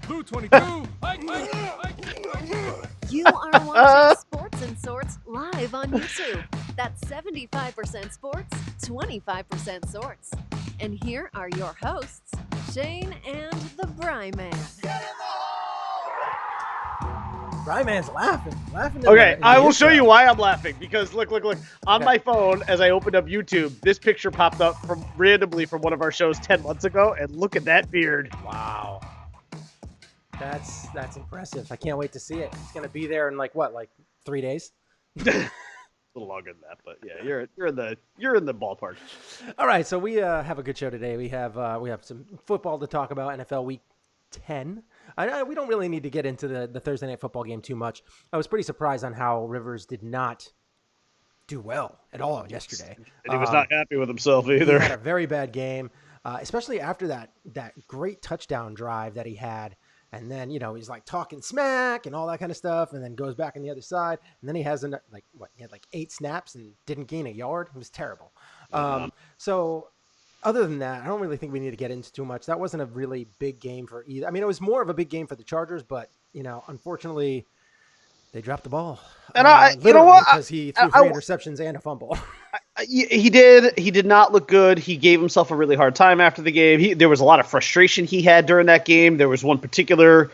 Blue 22. Hike. You are watching Sports and Sorts live on YouTube. That's 75% sports, 25% sorts. And here are your hosts, Shane and the Bry Man. Bry Man's laughing. Okay, I will show you why I'm laughing. Because look. On my phone, as I opened up YouTube, this picture popped up randomly from one of our shows 10 months ago, and look at that beard. Wow. That's impressive. I can't wait to see it. It's gonna be there in like 3 days? A little longer than that, but yeah, you're in the ballpark. All right, so we have a good show today. We have some football to talk about. NFL Week 10. We don't really need to get into the Thursday night football game too much. I was pretty surprised on how Rivers did not do well at all yesterday. And he was not happy with himself either. He had a very bad game, especially after that great touchdown drive that he had. And then, he's like talking smack and all that kind of stuff, and then goes back on the other side. And then he has he had 8 snaps and didn't gain a yard. It was terrible. So other than that, I don't really think we need to get into too much. That wasn't a really big game for either. I mean, it was more of a big game for the Chargers, but, unfortunately, they dropped the ball. And because he threw 3 interceptions and a fumble. He did not look good. He gave himself a really hard time after the game. There was a lot of frustration he had during that game. There was one particular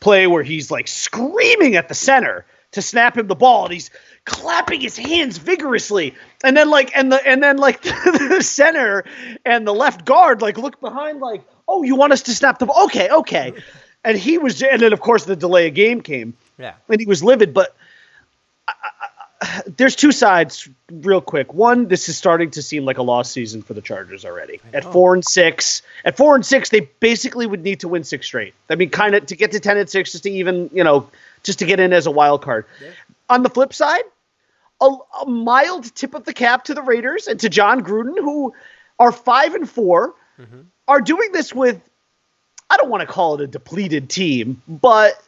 play where he's like screaming at the center to snap him the ball, and he's clapping his hands vigorously. And then the center and the left guard look behind oh, you want us to snap the ball? Okay. And and then of course the delay of game came. Yeah. And he was livid, but there's two sides real quick. One, this is starting to seem like a lost season for the Chargers already. At 4-6, they basically would need to win 6 straight. I mean, kind of to get to 10-6, just to even, just to get in as a wild card. Yeah. On the flip side, a mild tip of the cap to the Raiders and to John Gruden, who are 5-4, are doing this with, I don't want to call it a depleted team, but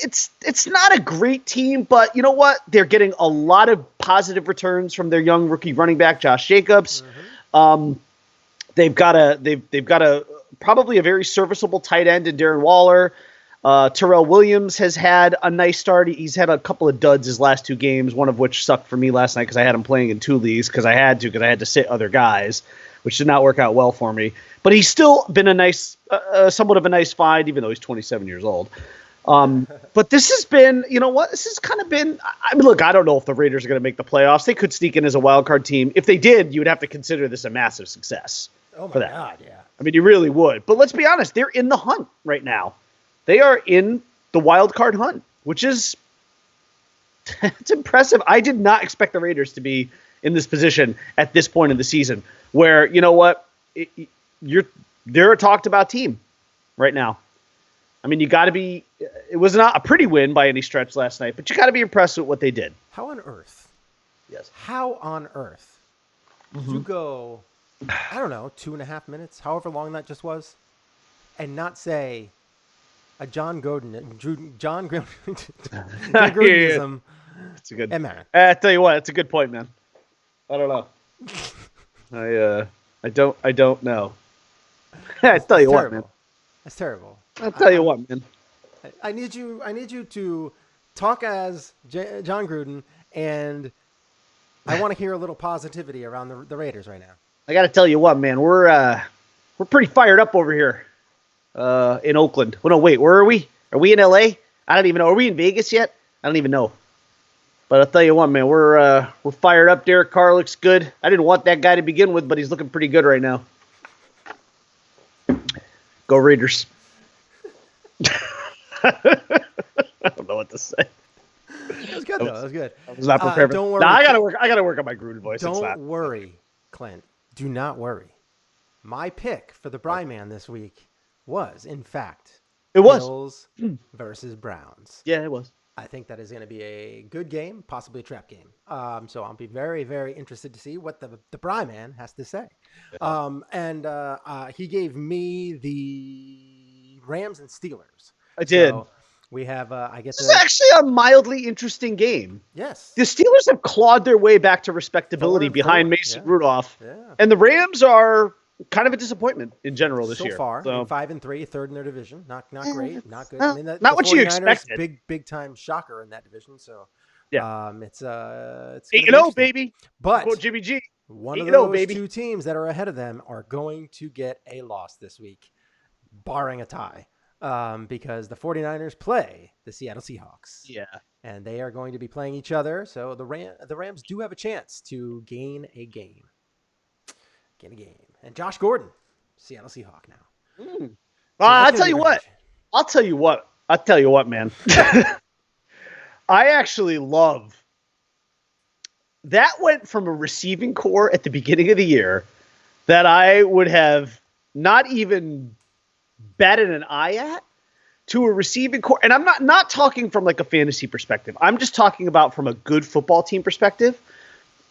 it's not a great team, but you know what? They're getting a lot of positive returns from their young rookie running back, Josh Jacobs. They've got a probably a very serviceable tight end in Darren Waller. Terrell Williams has had a nice start. He's had a couple of duds his last 2 games, one of which sucked for me last night because I had him playing in 2 leagues because I had to sit other guys, which did not work out well for me. But he's still been a nice, somewhat of a nice find, even though he's 27 years old. But this has been, this has kind of been, I mean, look, I don't know if the Raiders are going to make the playoffs. They could sneak in as a wild card team. If they did, you would have to consider this a massive success. Oh my God, yeah. I mean, you really would. But let's be honest, they're in the hunt right now. They are in the wild card hunt, which is, it's impressive. I did not expect the Raiders to be in this position at this point in the season where, you know what, they're a talked about team right now. I mean, you got to be – it was not a pretty win by any stretch last night, but you got to be impressed with what they did. How on earth? Yes. How on earth did you go, I don't know, 2.5 minutes, however long that just was, and not say a John Grudenism? It's a good. Hey, man. I tell you what, it's a good point, man. I don't know. I don't know. I tell you what, man. That's terrible. I'll tell you what, man. I need you to talk as John Gruden, and I want to hear a little positivity around the Raiders right now. I got to tell you what, man. We're pretty fired up over here in Oakland. Oh, no, wait, where are we? Are we in LA? I don't even know. Are we in Vegas yet? I don't even know. But I'll tell you what, man. We're fired up. Derek Carr looks good. I didn't want that guy to begin with, but he's looking pretty good right now. Go Raiders. I don't know what to say. That was good, though. That was good. I was not prepared. Don't worry. Nah, I gotta work on my Gruden voice. Don't worry, Clint. Do not worry. My pick for the Bry Man this week was, in fact, Bills versus Browns. Yeah, it was. I think that is going to be a good game, possibly a trap game. So I'll be very, very interested to see what the Bry Man has to say. Yeah. He gave me the Rams and Steelers. I did. So we have, This is actually a mildly interesting game. Yes. The Steelers have clawed their way back to respectability behind Mason Rudolph. Yeah. And the Rams are, kind of a disappointment in general this year. So far, So, 5-3, third in their division. Not great, not good. well, I mean, not the what you 49ers, expected. big time shocker in that division. So, Yeah. it's 8-0, gonna be interesting. baby. But Quote Jimmy G. one of 8-0, those baby. two teams that are ahead of them are going to get a loss this week, barring a tie, because the 49ers play the Seattle Seahawks. Yeah. And they are going to be playing each other. So the Rams do have a chance to gain a game. And Josh Gordon, Seattle Seahawk now. Well, So I'll that's tell gonna you be what. great. I'll tell you what, man. I actually love that went from a receiving core at the beginning of the year that I would have not even batted an eye at to a receiving core. And I'm not talking from like a fantasy perspective. I'm just talking about from a good football team perspective.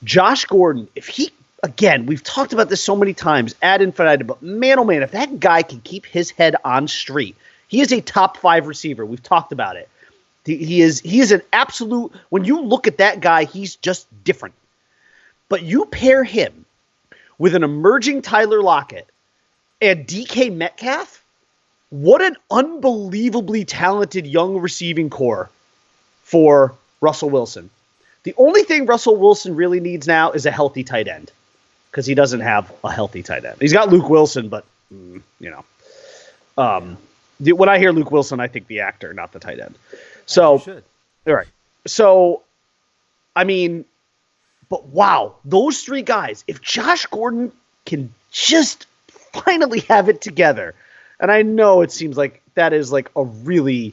Josh Gordon, if he, again, we've talked about this so many times ad infinitum, but man, oh man, if that guy can keep his head on straight, he is a top 5 receiver. We've talked about it. He is an absolute, when you look at that guy, he's just different. But you pair him with an emerging Tyler Lockett and DK Metcalf, what an unbelievably talented young receiving core for Russell Wilson. The only thing Russell Wilson really needs now is a healthy tight end, because he doesn't have a healthy tight end. He's got Luke Wilson, but, when I hear Luke Wilson, I think the actor, not the tight end. So, all right. So, I mean, but wow, those 3 guys, if Josh Gordon can just finally have it together, and I know it seems like that is like a really...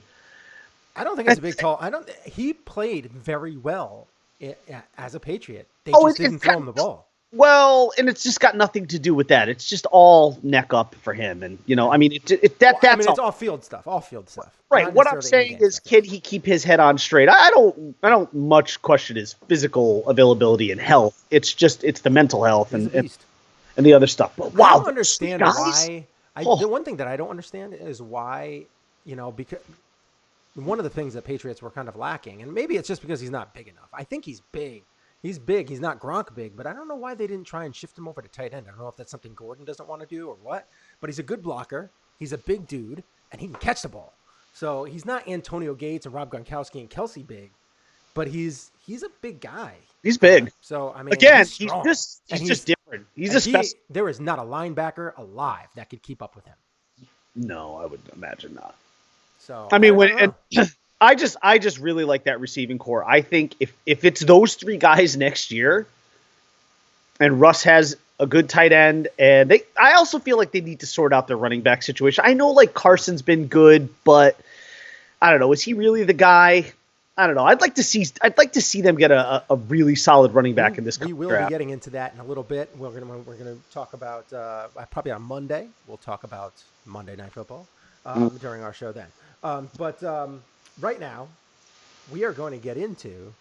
I don't think it's a big tall. He played very well as a Patriot. They just didn't throw him the ball. Well, and it's just got nothing to do with that. It's just all neck up for him. And, I mean, it's all field stuff. Right. What I'm saying is, can he keep his head on straight? I don't much question his physical availability and health. It's the mental health and the other stuff. But wow, I don't understand why. The one thing that I don't understand is why, because one of the things that Patriots were kind of lacking, and maybe it's just because he's not big enough. I think he's big. He's big. He's not Gronk big, but I don't know why they didn't try and shift him over to tight end. I don't know if that's something Gordon doesn't want to do or what, but he's a good blocker. He's a big dude, and he can catch the ball. So he's not Antonio Gates and Rob Gronkowski and Kelsey big, but he's a big guy. He's big. So, I mean, again, he's just different. There is not a linebacker alive that could keep up with him. No, I would imagine not. So, I mean, I just really like that receiving core. I think if it's those 3 guys next year, and Russ has a good tight end, and I also feel like they need to sort out their running back situation. I know like Carson's been good, but I don't know. Is he really the guy? I don't know. I'd like to see them get a really solid running back in this draft. We will be getting into that in a little bit. We're gonna talk about probably on Monday. We'll talk about Monday Night Football during our show then. But right now, we are going to get into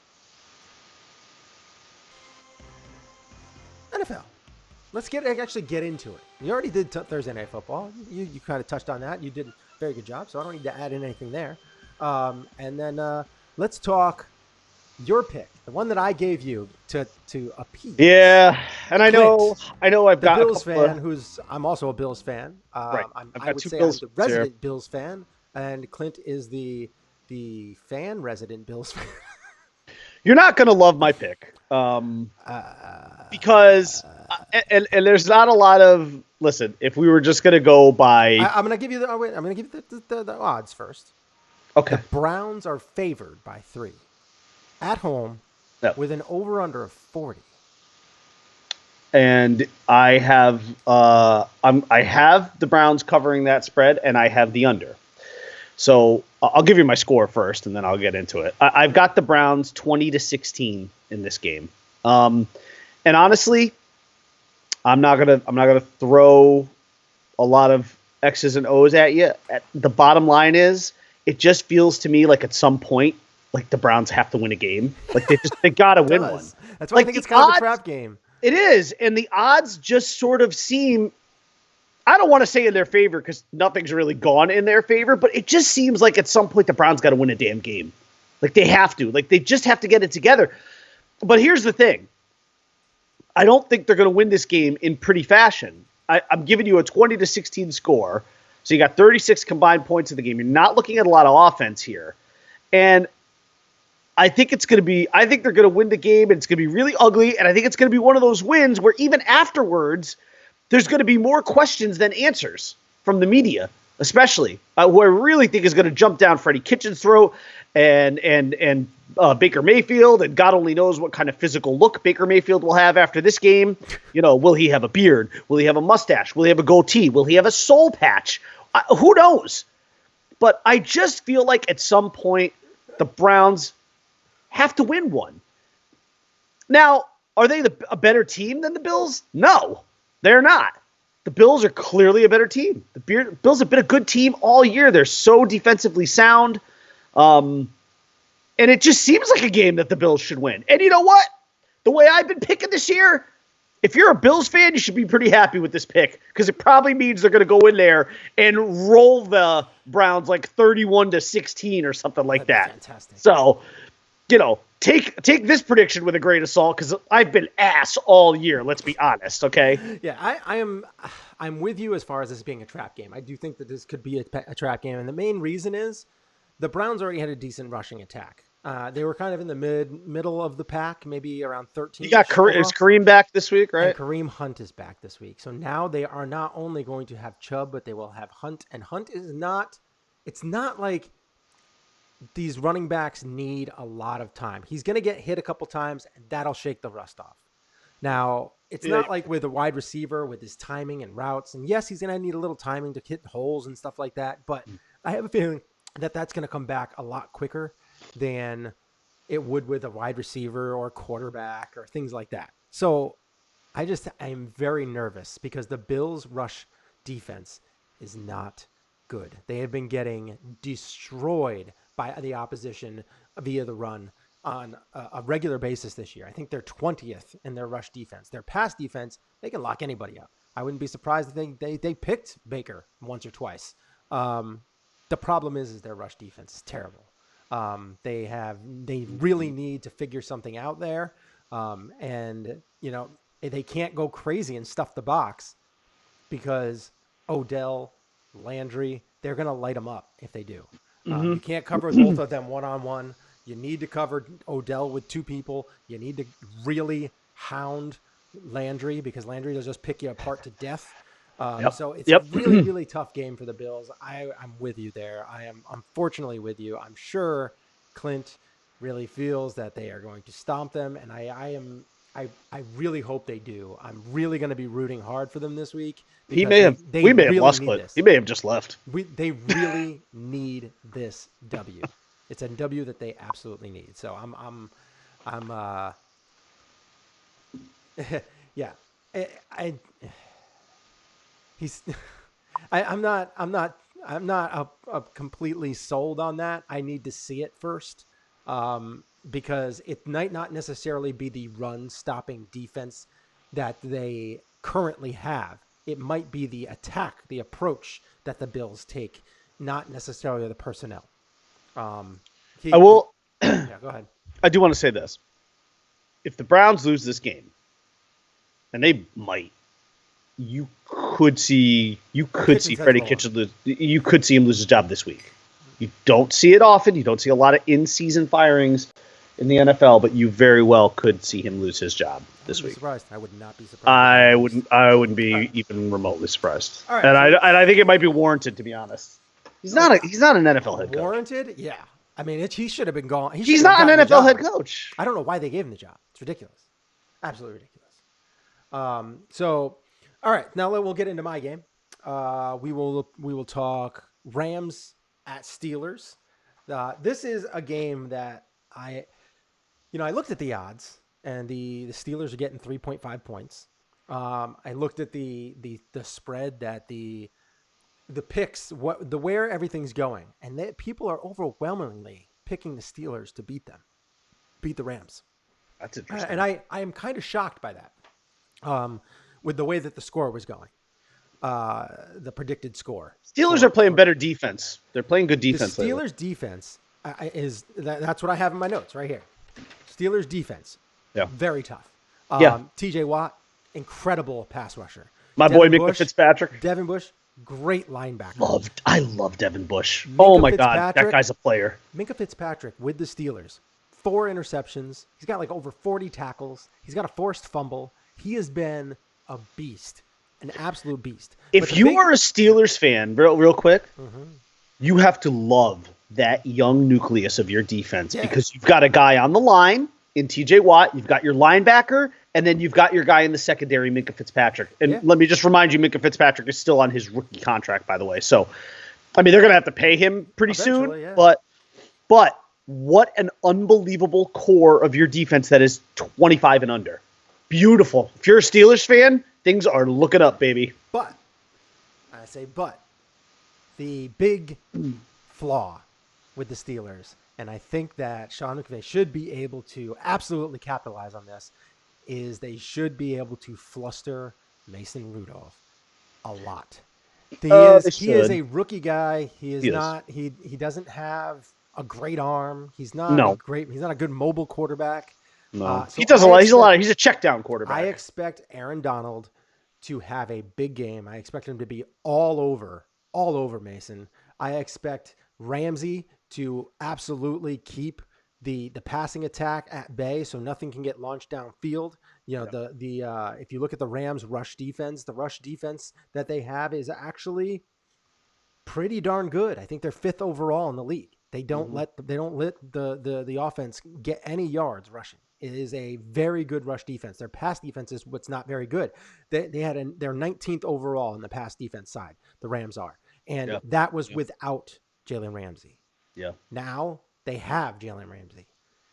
NFL. Let's actually get into it. You already did Thursday Night Football. You kind of touched on that. You did a very good job, so I don't need to add in anything there. And then let's talk your pick, the one that I gave you to appease. Yeah, and I know I've got the Bills fan. I'm also a Bills fan. Right. I would say I'm the resident Bills fan, and Clint is the resident Bills fan. You're not going to love my pick, because and there's not a lot of listen. If we were just going to go by, I'm going to give you the odds first. Okay. The Browns are favored by 3 at home with an over/under of 40. And I have the Browns covering that spread, and I have the under. So I'll give you my score first, and then I'll get into it. I've got the Browns 20-16 in this game. And honestly, I'm not gonna throw a lot of X's and O's at you. The bottom line is, it just feels to me like at some point, like the Browns have to win a game. Like they gotta win one. That's why I think it's kind of a trap game. It is, and the odds just sort of seem, I don't want to say in their favor because nothing's really gone in their favor, but it just seems like at some point the Browns got to win a damn game. Like they have to. Like they just have to get it together. But here's the thing. I don't think they're going to win this game in pretty fashion. I'm giving you a 20-16 score. So you got 36 combined points in the game. You're not looking at a lot of offense here. And I think they're going to win the game, and it's going to be really ugly. And I think it's going to be one of those wins where even afterwards, there's going to be more questions than answers from the media, especially who I really think is going to jump down Freddie Kitchens' throat and Baker Mayfield, and God only knows what kind of physical look Baker Mayfield will have after this game. Will he have a beard? Will he have a mustache? Will he have a goatee? Will he have a soul patch? Who knows? But I just feel like at some point the Browns have to win one. Now, are they a better team than the Bills? No, they're not. The Bills are clearly a better team. The Bills have been a good team all year. They're so defensively sound. And it just seems like a game that the Bills should win. And you know what? The way I've been picking this year, if you're a Bills fan, you should be pretty happy with this pick, because it probably means they're going to go in there and roll the Browns like 31-16 or something like that. Fantastic. So, take this prediction with a grain of salt, because I've been ass all year. Let's be honest, okay? Yeah, I'm with you as far as this being a trap game. I do think that this could be a trap game, and the main reason is the Browns already had a decent rushing attack. They were kind of in the middle of the pack, maybe around 13. You got is Kareem back this week, right? And Kareem Hunt is back this week. So now they are not only going to have Chubb, but they will have Hunt. And Hunt is not – it's not like these running backs need a lot of time. He's going to get hit a couple times, and that'll shake the rust off. Now, it's not like with a wide receiver with his timing and routes. And, yes, he's going to need a little timing to hit holes and stuff like that. But I have a feeling that that's going to come back a lot quicker than it would with a wide receiver or quarterback or things like that. So I am very nervous because the Bills' rush defense is not good. They have been getting destroyed by the opposition via the run on a regular basis this year. I think they're 20th in their rush defense. Their pass defense, they can lock anybody up. I wouldn't be surprised if they picked Baker once or twice. The problem is their rush defense is terrible. They really need to figure something out there. And they can't go crazy and stuff the box, because Odell, Landry, they're going to light them up if they do. You can't cover both of them one-on-one. You need to cover Odell with two people. You need to really hound Landry, because Landry will just pick you apart to death. So it's a really, really tough game for the Bills. I'm with you there. I'm unfortunately with you. I'm sure Clint really feels that they are going to stomp them, and I really hope they do. I'm really going to be rooting hard for them this week. We may have lost Clint. He may have just left. They really need this W. It's a W that they absolutely need. So I'm yeah. I'm not completely sold on that. I need to see it first, because it might not necessarily be the run stopping defense that they currently have. It might be the attack, the approach that the Bills take, not necessarily the personnel. I will. Yeah, go ahead. I do want to say this: if the Browns lose this game, and they might, you could see Freddie Kitchens lose. You could see him lose his job this week. You don't see it often. You don't see a lot of in-season firings in the NFL, but you very well could see him lose his job this week. Surprised. I would not be surprised. I wouldn't be even remotely surprised. All right. And I think it might be warranted, to be honest. He's not an NFL head coach. Warranted? Yeah. I mean, he should have been gone. He's not an NFL head coach. I don't know why they gave him the job. It's ridiculous. Absolutely ridiculous. So, all right, now we'll get into my game. We will talk Rams at Steelers. This is a game that I looked at the odds, and the Steelers are getting 3.5 points. I looked at the spread, that the picks, where everything's going, and people are overwhelmingly picking the Steelers to beat the Rams. That's interesting. And I am kind of shocked by that, with the way that the score was going, the predicted score. Steelers are playing better defense. They're playing good defense. The Steelers' defense that's what I have in my notes right here. Steelers' defense, very tough. TJ Watt, incredible pass rusher. My boy Minka Fitzpatrick. Devin Bush, great linebacker. I love Devin Bush. Minka Oh my God, that Fitzpatrick- guy's a player. Minka Fitzpatrick with the Steelers, 4 interceptions. He's got like over 40 tackles. He's got a forced fumble. He has been a beast, an absolute beast. If you are a Steelers fan, real quick, Mm-hmm. you have to love that young nucleus of your defense because you've got a guy on the line in TJ Watt, you've got your linebacker, and then you've got your guy in the secondary, Minka Fitzpatrick. And let me just remind you, Minka Fitzpatrick is still on his rookie contract, by the way. So, I mean, they're going to have to pay him pretty soon. Yeah. But what an unbelievable core of your defense that is 25 and under. Beautiful. If you're a Steelers fan, things are looking up, baby. But, the big flaw with the Steelers, and I think that Sean McVay should be able to absolutely capitalize on this, is they should be able to fluster Mason Rudolph a lot. He is a rookie guy. He doesn't have a great arm. He's not a good mobile quarterback. No. He does a lot. He's a check down quarterback. I expect Aaron Donald to have a big game. I expect him to be all over Mason. I expect Ramsey to absolutely keep the passing attack at bay, so nothing can get launched downfield. You know, if you look at the Rams' rush defense, the rush defense that they have is actually pretty darn good. I think they're 5th overall in the league. They don't let the offense get any yards rushing. It is a very good rush defense. Their pass defense is what's not very good. They're 19th overall in the pass defense side. The Rams are, and that was without Jalen Ramsey. Yeah. Now they have Jalen Ramsey.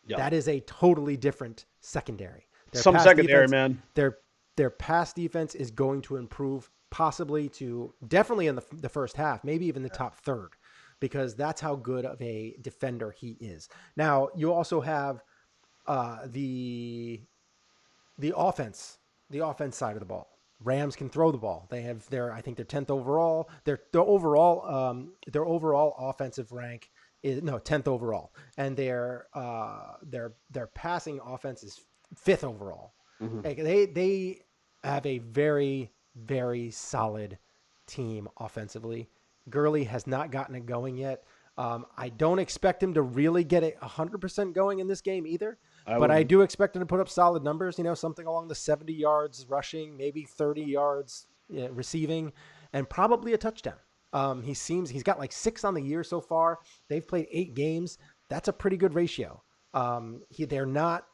Yeah. That is a totally different secondary. Some secondary, man. Their pass defense is going to improve, possibly to definitely in the first half, maybe even the top third, because that's how good of a defender he is. Now you also have the offense side of the ball. Rams can throw the ball. I think they're 10th overall. Their overall offensive rank is 10th overall, and their passing offense is 5th overall. Mm-hmm. Like they have a very, very solid team offensively. Gurley has not gotten it going yet. I don't expect him to really get it 100% going in this game either. I do expect him to put up solid numbers, something along the 70 yards rushing, maybe 30 yards receiving, and probably a touchdown. He's got like 6 on the year so far. They've played 8 games. That's a pretty good ratio. They're not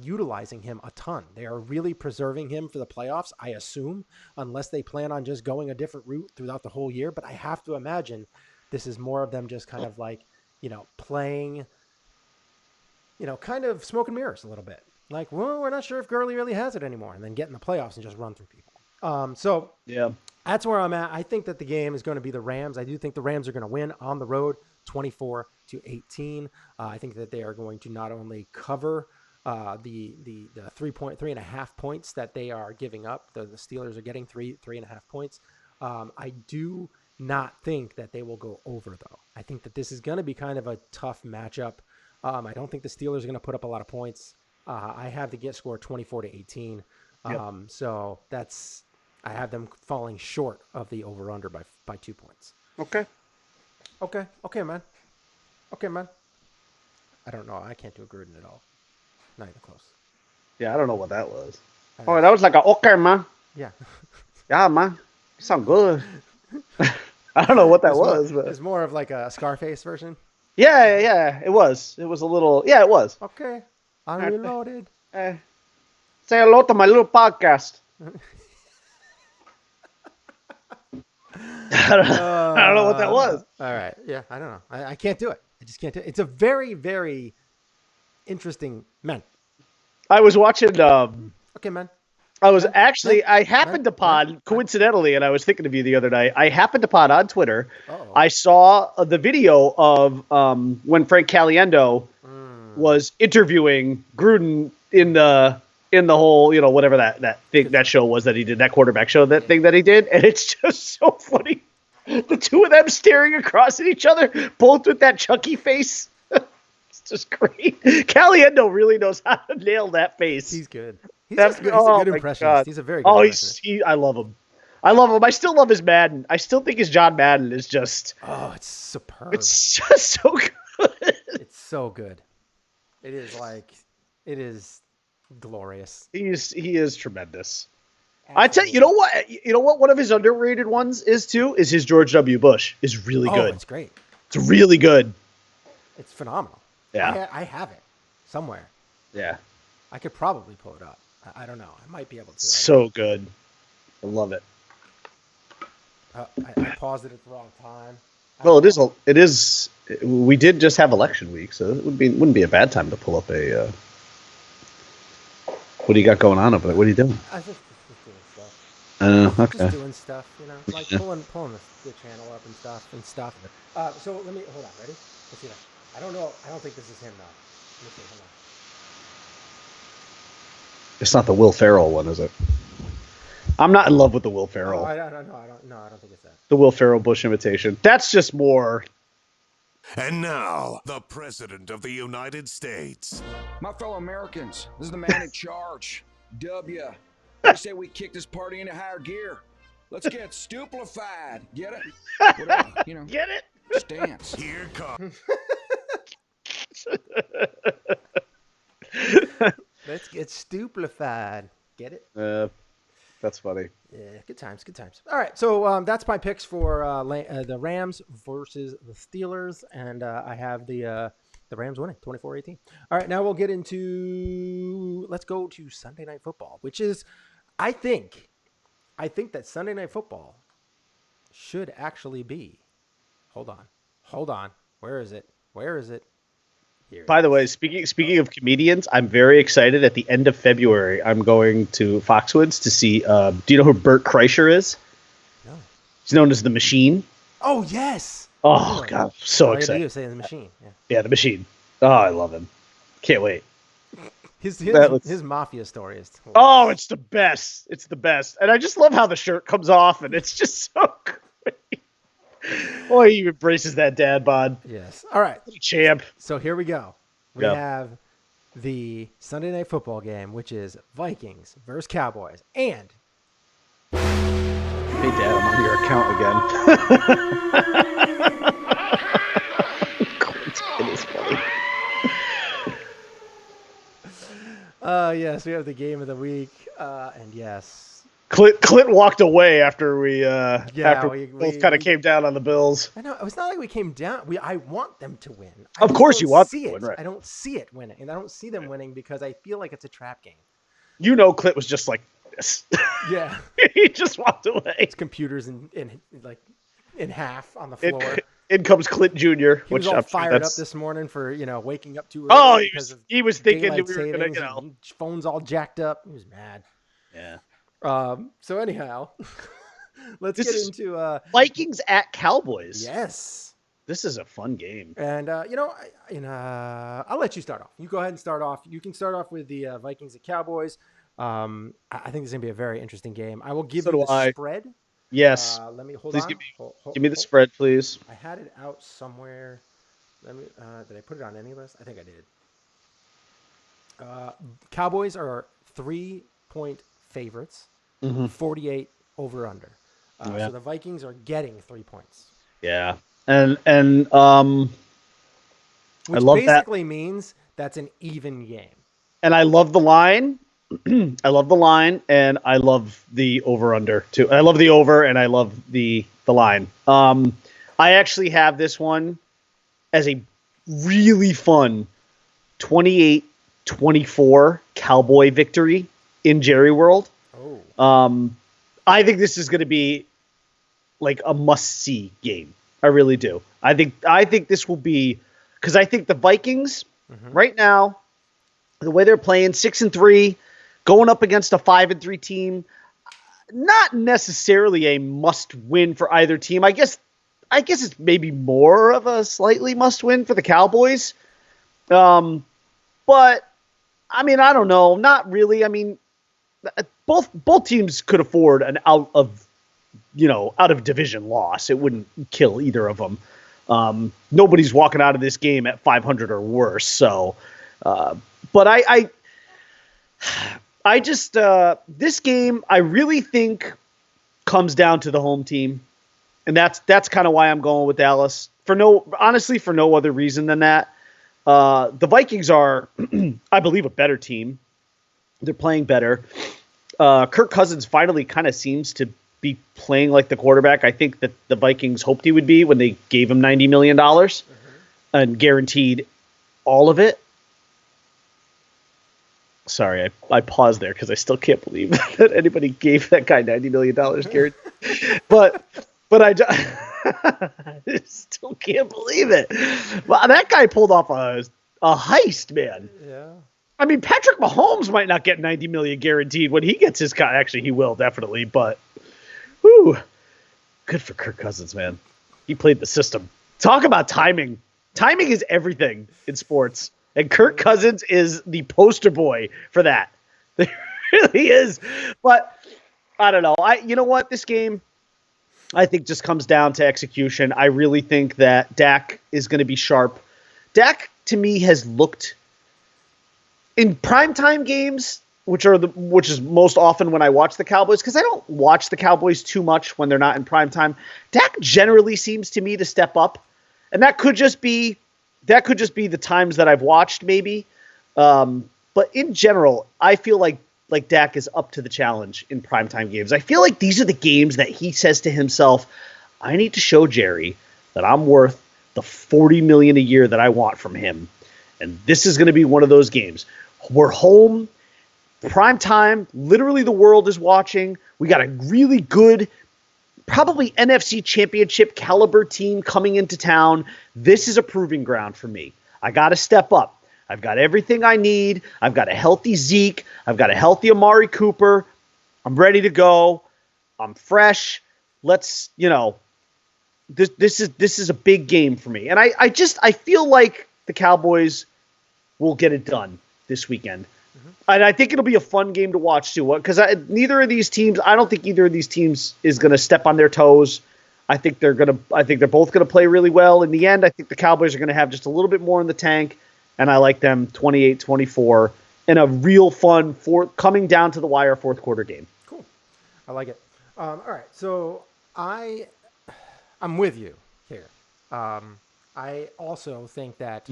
utilizing him a ton. They are really preserving him for the playoffs, I assume, unless they plan on just going a different route throughout the whole year. But I have to imagine this is more of them just kind of like, playing, kind of smoke and mirrors a little bit. Like, well, we're not sure if Gurley really has it anymore, and then get in the playoffs and just run through people. So that's where I'm at. I think that the game is going to be the Rams. I do think the Rams are going to win on the road, 24-18. I think that they are going to not only cover the 3.5 points that they are giving up. The Steelers are getting 3.5 points. I do not think that they will go over, though. I think that this is going to be kind of a tough matchup. I don't think the Steelers are going to put up a lot of points. I have the score 24-18. So I have them falling short of the over-under by 2 points. Okay, man. I don't know. I can't do a Gruden at all. Not even close. Yeah, I don't know what that was. Oh, that was like a okay, man. Yeah. Yeah, man. You sound good. I don't know what that was. But it's more of like a Scarface version. Yeah. It was. It was a little. Yeah, it was. Okay. I'm reloaded. Say hello to my little podcast. I don't know what that was. All right. Yeah, I don't know. I can't do it. I just can't do it. It's a very, very interesting man. I was watching. Okay, man. I happened upon, coincidentally, and I was thinking of you the other night, I happened upon on Twitter, I saw the video of when Frank Caliendo was interviewing Gruden in the whole, whatever that show was that he did, that quarterback show, thing that he did. And it's just so funny. The two of them staring across at each other, both with that Chucky face. It's just great. Caliendo really knows how to nail that face. He's good. He's a good impressionist. He's a very good impressionist. I love him. I love him. I still love his Madden. I still think his John Madden is just. Oh, it's superb. It's just so good. It's so good. It is glorious. He is tremendous. I tell you, you know what? One of his underrated ones is too. Is his George W. Bush is really good. It's great. It's really good. It's phenomenal. Yeah, I have it somewhere. yeah. I could probably pull it up. I don't know. I might be able to. So good. I love it. I paused it at the wrong time. Well, it is. We did just have election week, so it wouldn't be a bad time to pull up a. What do you got going on over there? What are you doing? I was just doing stuff. Okay. Just doing stuff, like Yeah. pulling the channel up and stuff. So let me hold on. Ready? Let's see that. I don't know. I don't think this is him now. Let me see. Hold on. It's not the Will Ferrell one, is it? I'm not in love with the Will Ferrell. Oh, I don't think it's that. The Will Ferrell Bush imitation. That's just more. And now, the President of the United States. My fellow Americans, this is the man in charge. W. They say we kick this party into higher gear. Let's get stupefied. Get it? Whatever, Get it? just dance. Here comes. Let's get stupefied. Get it? That's funny. Yeah, good times. All right, so that's my picks for the Rams versus the Steelers, and I have the Rams winning 24-18. All right, now we'll get into. Let's go to Sunday Night Football, which is, I think that Sunday Night Football should actually be. Hold on. Where is it? Here. By the way, speaking of comedians, I'm very excited. At the end of February, I'm going to Foxwoods to see. Do you know who Bert Kreischer is? No. He's known as the Machine. Oh yes. Oh God, so All you excited! do is say the Machine. Yeah. Yeah, the Machine. Oh, I love him. Can't wait. His mafia story is. Oh, it's the best. It's the best, and I just love how the shirt comes off, and it's just so great. Boy, he embraces that dad bod. Yes. All right. Champ. So here we go. We Yeah. have the Sunday Night Football game, which is Vikings versus Cowboys, and Hey, Dad, I'm on your account again. It is funny. yes, we have the game of the week, and yes. Clint walked away after we we both kind of came down on the Bills. I know it's not like we came down. I want them to win. Of course you want see them it. to win, right. I don't see it winning, and I don't see them winning because I feel like it's a trap game. You know, Clint was just like this. Yeah, He just walked away. it's computers in half on the floor. In comes Clint Jr., He was which all I'm sure fired that's. up this morning for waking up too early. Oh, because of he was thinking daylight we were gonna, savings and phones all jacked up. He was mad. Yeah. So anyhow, let's This get is- into Vikings at Cowboys. yes. This is a fun game. And I'll let you start off. You go ahead and start off. You can start off with the Vikings at Cowboys. I think this is gonna be a very interesting game. I will give So you do the I. spread. Yes. Let me hold Please on. give me the spread, please. I had it out somewhere. Let me. Did I put it on any list? I think I did. Cowboys are 3-point favorites. 48 over under. Yeah. So the Vikings are getting 3 points. Yeah. And Which I love that. basically means that's an even game. And I love the line. I love the line, and I love the over under too. I love the over, and I love the line. I actually have this one as a really fun 28-24 Cowboy victory in Jerry World. Oh. I think this is going to be like a must-see game. I really do. I think this will be, because I think the Vikings right now, the way they're playing, 6-3, going up against a 5-3 team, not necessarily a must-win for either team. I guess it's maybe more of a slightly must-win for the Cowboys. But I mean, I don't know. Not really. I mean, both teams could afford an out of division loss. It wouldn't kill either of them. Nobody's walking out of this game at 500 or worse. So, but I just this game, I really think comes down to the home team. And that's kind of why I'm going with Dallas. Honestly, for no other reason than that. The Vikings are, I believe, a better team. They're playing better. Kirk Cousins finally kind of seems to be playing like the quarterback I think that the Vikings hoped he would be when they gave him $90 million and guaranteed all of it. Sorry, I paused there because I still can't believe that anybody gave that guy $90 million guaranteed. but I still can't believe it. Well, that guy pulled off a heist, man. Yeah. I mean, Patrick Mahomes might not get $90 million guaranteed when he gets his cut. Actually, he will definitely, but whew, good for Kirk Cousins, man. He played the system. Talk about timing. Timing is everything in sports, and Kirk Cousins is the poster boy for that. It really is. But I don't know. You know what? This game, I think, just comes down to execution. I really think that Dak is going to be sharp. Dak, to me, has looked in primetime games, which is most often when I watch the Cowboys, because I don't watch the Cowboys too much when they're not in primetime. Dak generally seems to me to step up, and that could just be the times that I've watched, maybe. But in general, I feel like Dak is up to the challenge in primetime games. I feel like these are the games that he says to himself, I need to show Jerry that I'm worth the $40 million a year that I want from him. And this is going to be one of those games. We're home, prime time, literally the world is watching. We got a really good, probably NFC championship caliber team coming into town. This is a proving ground for me. I got to step up. I've got everything I need. I've got a healthy Zeke. I've got a healthy Amari Cooper. I'm ready to go. I'm fresh. Let's, this is a big game for me. And I feel like the Cowboys will get it done this weekend. Mm-hmm. And I think it'll be a fun game to watch too. Because I don't think either of these teams is going to step on their toes. I think they're both going to play really well. In the end, I think the Cowboys are going to have just a little bit more in the tank. And I like them 28-24 in a real fun coming down to the wire fourth quarter game. Cool. I like it. All right. So I'm with you here. I also think that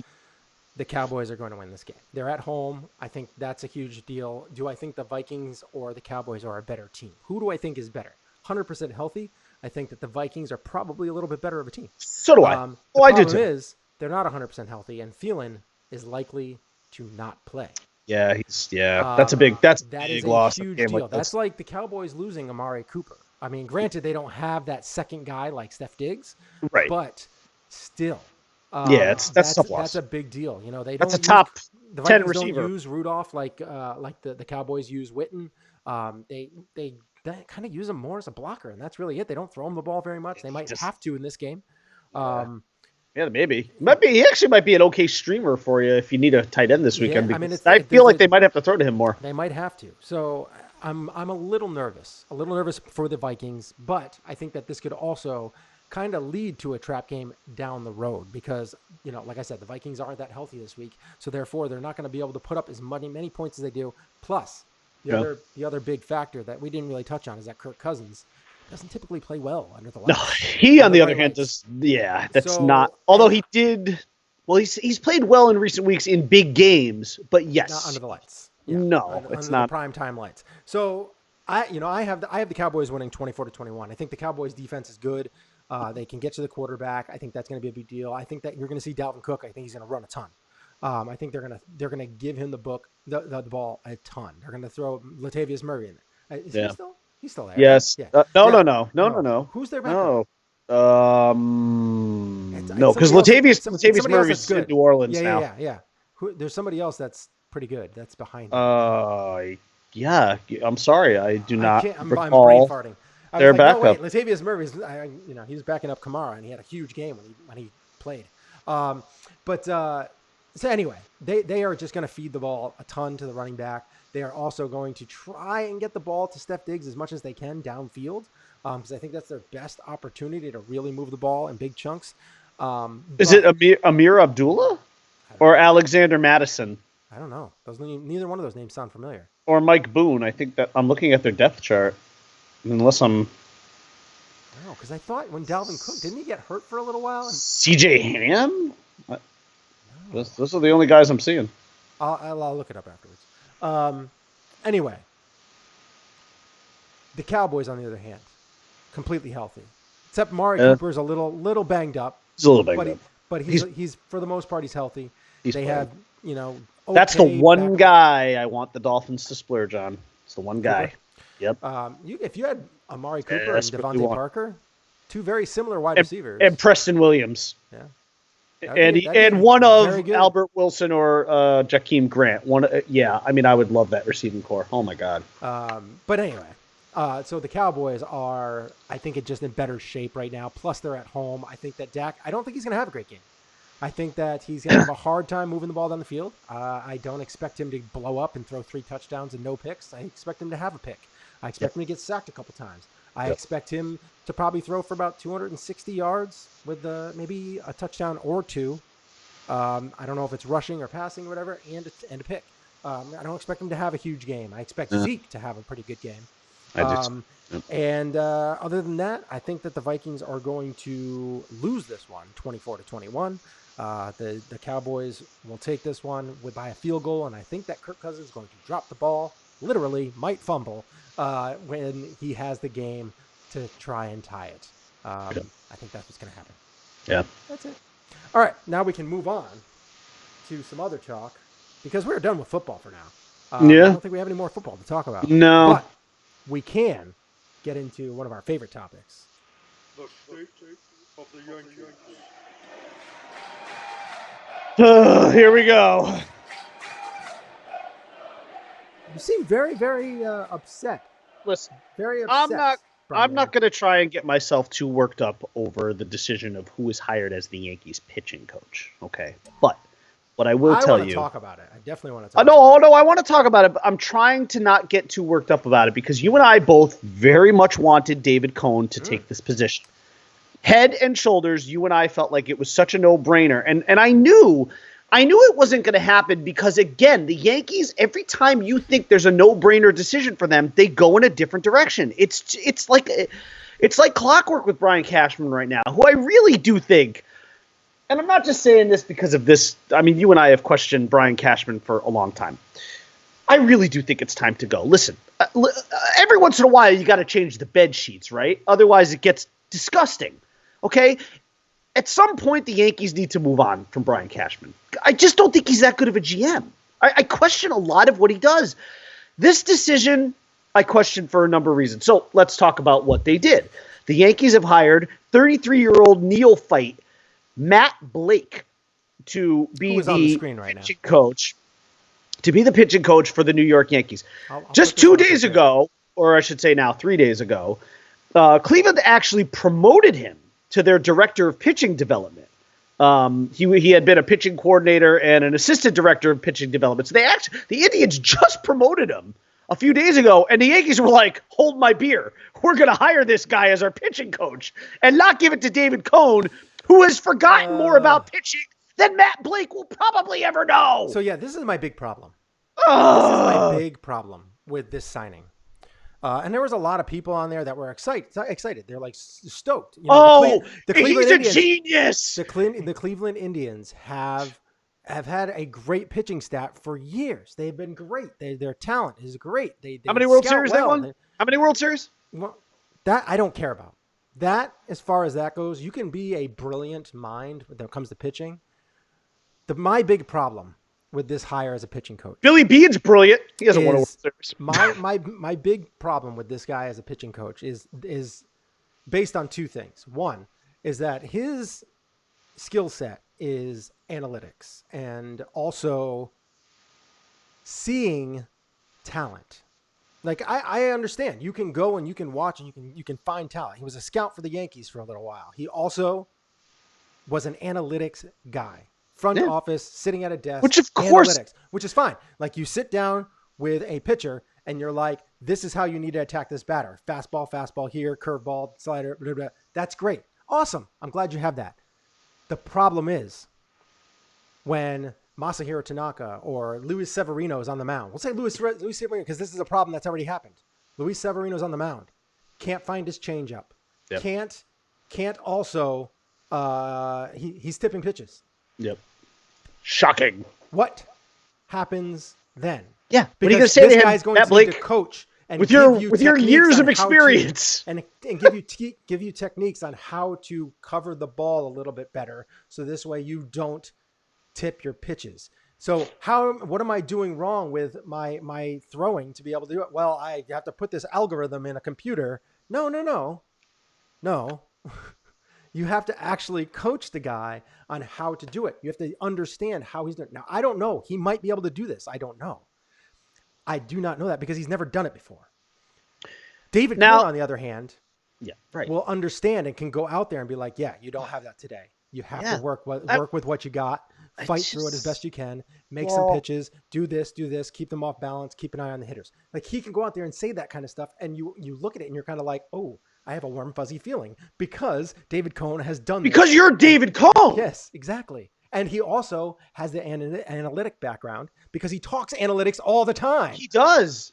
the Cowboys are going to win this game. They're at home. I think that's a huge deal. Do I think the Vikings or the Cowboys are a better team? Who do I think is better? 100% healthy. I think that the Vikings are probably a little bit better of a team. So do I. The problem is they're not 100% healthy, and Thielen is likely to not play. Yeah, that's a big loss. Huge deal. That's like the Cowboys losing Amari Cooper. I mean, granted, they don't have that second guy like Steph Diggs, right? But still, that's a big deal. They don't. That's a top the 10 Vikings receiver. Don't use Rudolph like the Cowboys use Witten. They kind of use him more as a blocker, and that's really it. They don't throw him the ball very much. They might have to in this game. Yeah, maybe. He actually might be an okay streamer for you if you need a tight end this weekend. Yeah, I mean, I feel like they might have to throw to him more. They might have to. So I'm a little nervous for the Vikings, but I think that this could also kind of lead to a trap game down the road because, like I said, the Vikings aren't that healthy this week. So therefore, they're not going to be able to put up as many points as they do. Plus, the other big factor that we didn't really touch on is that Kirk Cousins doesn't typically play well under the lights. No, he on the other hand does. Yeah, that's not. Although he did. Well, he's played well in recent weeks in big games, but yes, not under the lights. Yeah, no, it's under not the prime time lights. So I have the Cowboys winning 24-21. I think the Cowboys defense is good. They can get to the quarterback. I think that's going to be a big deal. I think that you're going to see Dalvin Cook. I think he's going to run a ton. I think they're going to give him the ball a ton. They're going to throw Latavius Murray in there. Is he still? He's still there. Yes. Right? Yeah. No. Who's their backup? No. No, because Latavius Murray is in New Orleans now. Yeah. There's somebody else that's pretty good. That's behind him. Yeah. I'm sorry. I do not I'm brain recall farting. their backup. No, wait, Latavius Murray's, he was backing up Kamara, and he had a huge game when he played. So anyway, they are just going to feed the ball a ton to the running back. They are also going to try and get the ball to Steph Diggs as much as they can downfield because I think that's their best opportunity to really move the ball in big chunks. Is it Amir Abdullah or Alexander Madison? I don't know. Neither one of those names sound familiar. Or Mike Boone. I think that I'm looking at their depth chart. Unless I'm No, because I thought when Dalvin Cook, didn't he get hurt for a little while? And, CJ Ham? Those are the only guys I'm seeing. I'll look it up afterwards. Anyway, the Cowboys, on the other hand, completely healthy. Except Mari Cooper's a little banged up. He's a little banged up. But he's for the most part, he's healthy. They have, That's the one backup. guy I want the Dolphins to splurge on. It's the one guy. Cooper? Yep. If you had Amari Cooper and that's what you Devontae want. Parker, two very similar wide receivers. And Preston Williams. Yeah. And one of very good. Albert Wilson or Jakeem Grant. I would love that receiving core. Oh my God. But anyway, so the Cowboys are, I think, just in better shape right now. Plus, they're at home. I think that Dak, I don't think he's going to have a great game. I think that he's going to have a hard time moving the ball down the field. I don't expect him to blow up and throw 3 touchdowns and no picks. I expect him to have a pick. I expect him to get sacked a couple times. I expect him to probably throw for about 260 yards with maybe a touchdown or 2. I don't know if it's rushing or passing or whatever, and a pick. I don't expect him to have a huge game. I expect Zeke to have a pretty good game. And other than that, I think that the Vikings are going to lose this one, 24-21. The Cowboys will take this one by a field goal, and I think that Kirk Cousins is going to drop the ball, literally might fumble, when he has the game to try and tie it. I think that's what's going to happen. Yeah. That's it. All right, now we can move on to some other talk, because we're done with football for now. I don't think we have any more football to talk about. No. But we can get into one of our favorite topics. The state of the Yankees. Here we go. You seem very, very upset. Listen, Very upset. I'm not going to try and get myself too worked up over the decision of who is hired as the Yankees pitching coach. Okay, but what I will tell you, I want to talk about it. I definitely want to talk. I want to talk about it. But I'm trying to not get too worked up about it because you and I both very much wanted David Cohn to take this position. Head and shoulders, you and I felt like it was such a no-brainer, and I knew it wasn't going to happen because, again, the Yankees, every time you think there's a no-brainer decision for them, they go in a different direction. It's like clockwork with Brian Cashman right now, who I really do think, and I'm not just saying this because of this. I mean, you and I have questioned Brian Cashman for a long time. I really do think it's time to go. Listen, every once in a while, you got to change the bed sheets, right? Otherwise, it gets disgusting. Okay? At some point, the Yankees need to move on from Brian Cashman. I just don't think he's that good of a GM. I question a lot of what he does. This decision, I question for a number of reasons. So let's talk about what they did. The Yankees have hired 33-year-old neophyte Matt Blake to be the pitching coach. To be the pitching coach for the New York Yankees. Just 2 days ago, or I should say now 3 days ago, Cleveland actually promoted him to their director of pitching development. He had been a pitching coordinator and an assistant director of pitching development. So the Indians just promoted him a few days ago, and the Yankees were like, hold my beer. We're going to hire this guy as our pitching coach and not give it to David Cohn, who has forgotten more about pitching than Matt Blake will probably ever know. So, yeah, this is my big problem. This is my big problem with this signing. And there was a lot of people on there that were excited. They're like stoked. The Cleveland Indians, a genius. The Cleveland Indians have had a great pitching staff for years. They've been great. Their talent is great. They How many World Series they won? How many World Series? Well, that I don't care about. That, as far as that goes, you can be a brilliant mind when it comes to pitching. My big problem with this hire as a pitching coach. Billy Beane's brilliant. He hasn't won a World Series. My big problem with this guy as a pitching coach is based on 2 things. One is that his skill set is analytics and also seeing talent. Like I understand you can go and you can watch and you can find talent. He was a scout for the Yankees for a little while. He also was an analytics guy. Front office, sitting at a desk, which of course, analytics, which is fine. Like you sit down with a pitcher and you're like, this is how you need to attack this batter. Fastball here, curveball, slider, blah, blah. That's great. Awesome. I'm glad you have that. The problem is when Masahiro Tanaka or Luis Severino is on the mound. We'll say Luis Severino because this is a problem that's already happened. Luis Severino's on the mound. Can't find his changeup. Yep. Can't also he's tipping pitches. Yep. Shocking. What happens then? Yeah. What are you Because going to say to this him, guy's going Matt to need to Blake? coach and With give your you with your techniques years on of how to- experience. and give you techniques on how to cover the ball a little bit better, so this way you don't tip your pitches. So what am I doing wrong with my throwing to be able to do it? Well, I have to put this algorithm in a computer. No. You have to actually coach the guy on how to do it. You have to understand how he's doing. Now, I don't know. He might be able to do this. I don't know. I do not know that because he's never done it before. David Cohn, on the other hand, will understand and can go out there and be like, yeah, you don't have that today. You have to work with what you got, fight through it as best you can, make some pitches, do this, keep them off balance, keep an eye on the hitters. Like, he can go out there and say that kind of stuff, and you look at it and you're kind of like, oh, I have a warm, fuzzy feeling because David Cohn has done this. Because you're David Cohn. Yes, exactly. And he also has the analytic background because he talks analytics all the time. He does.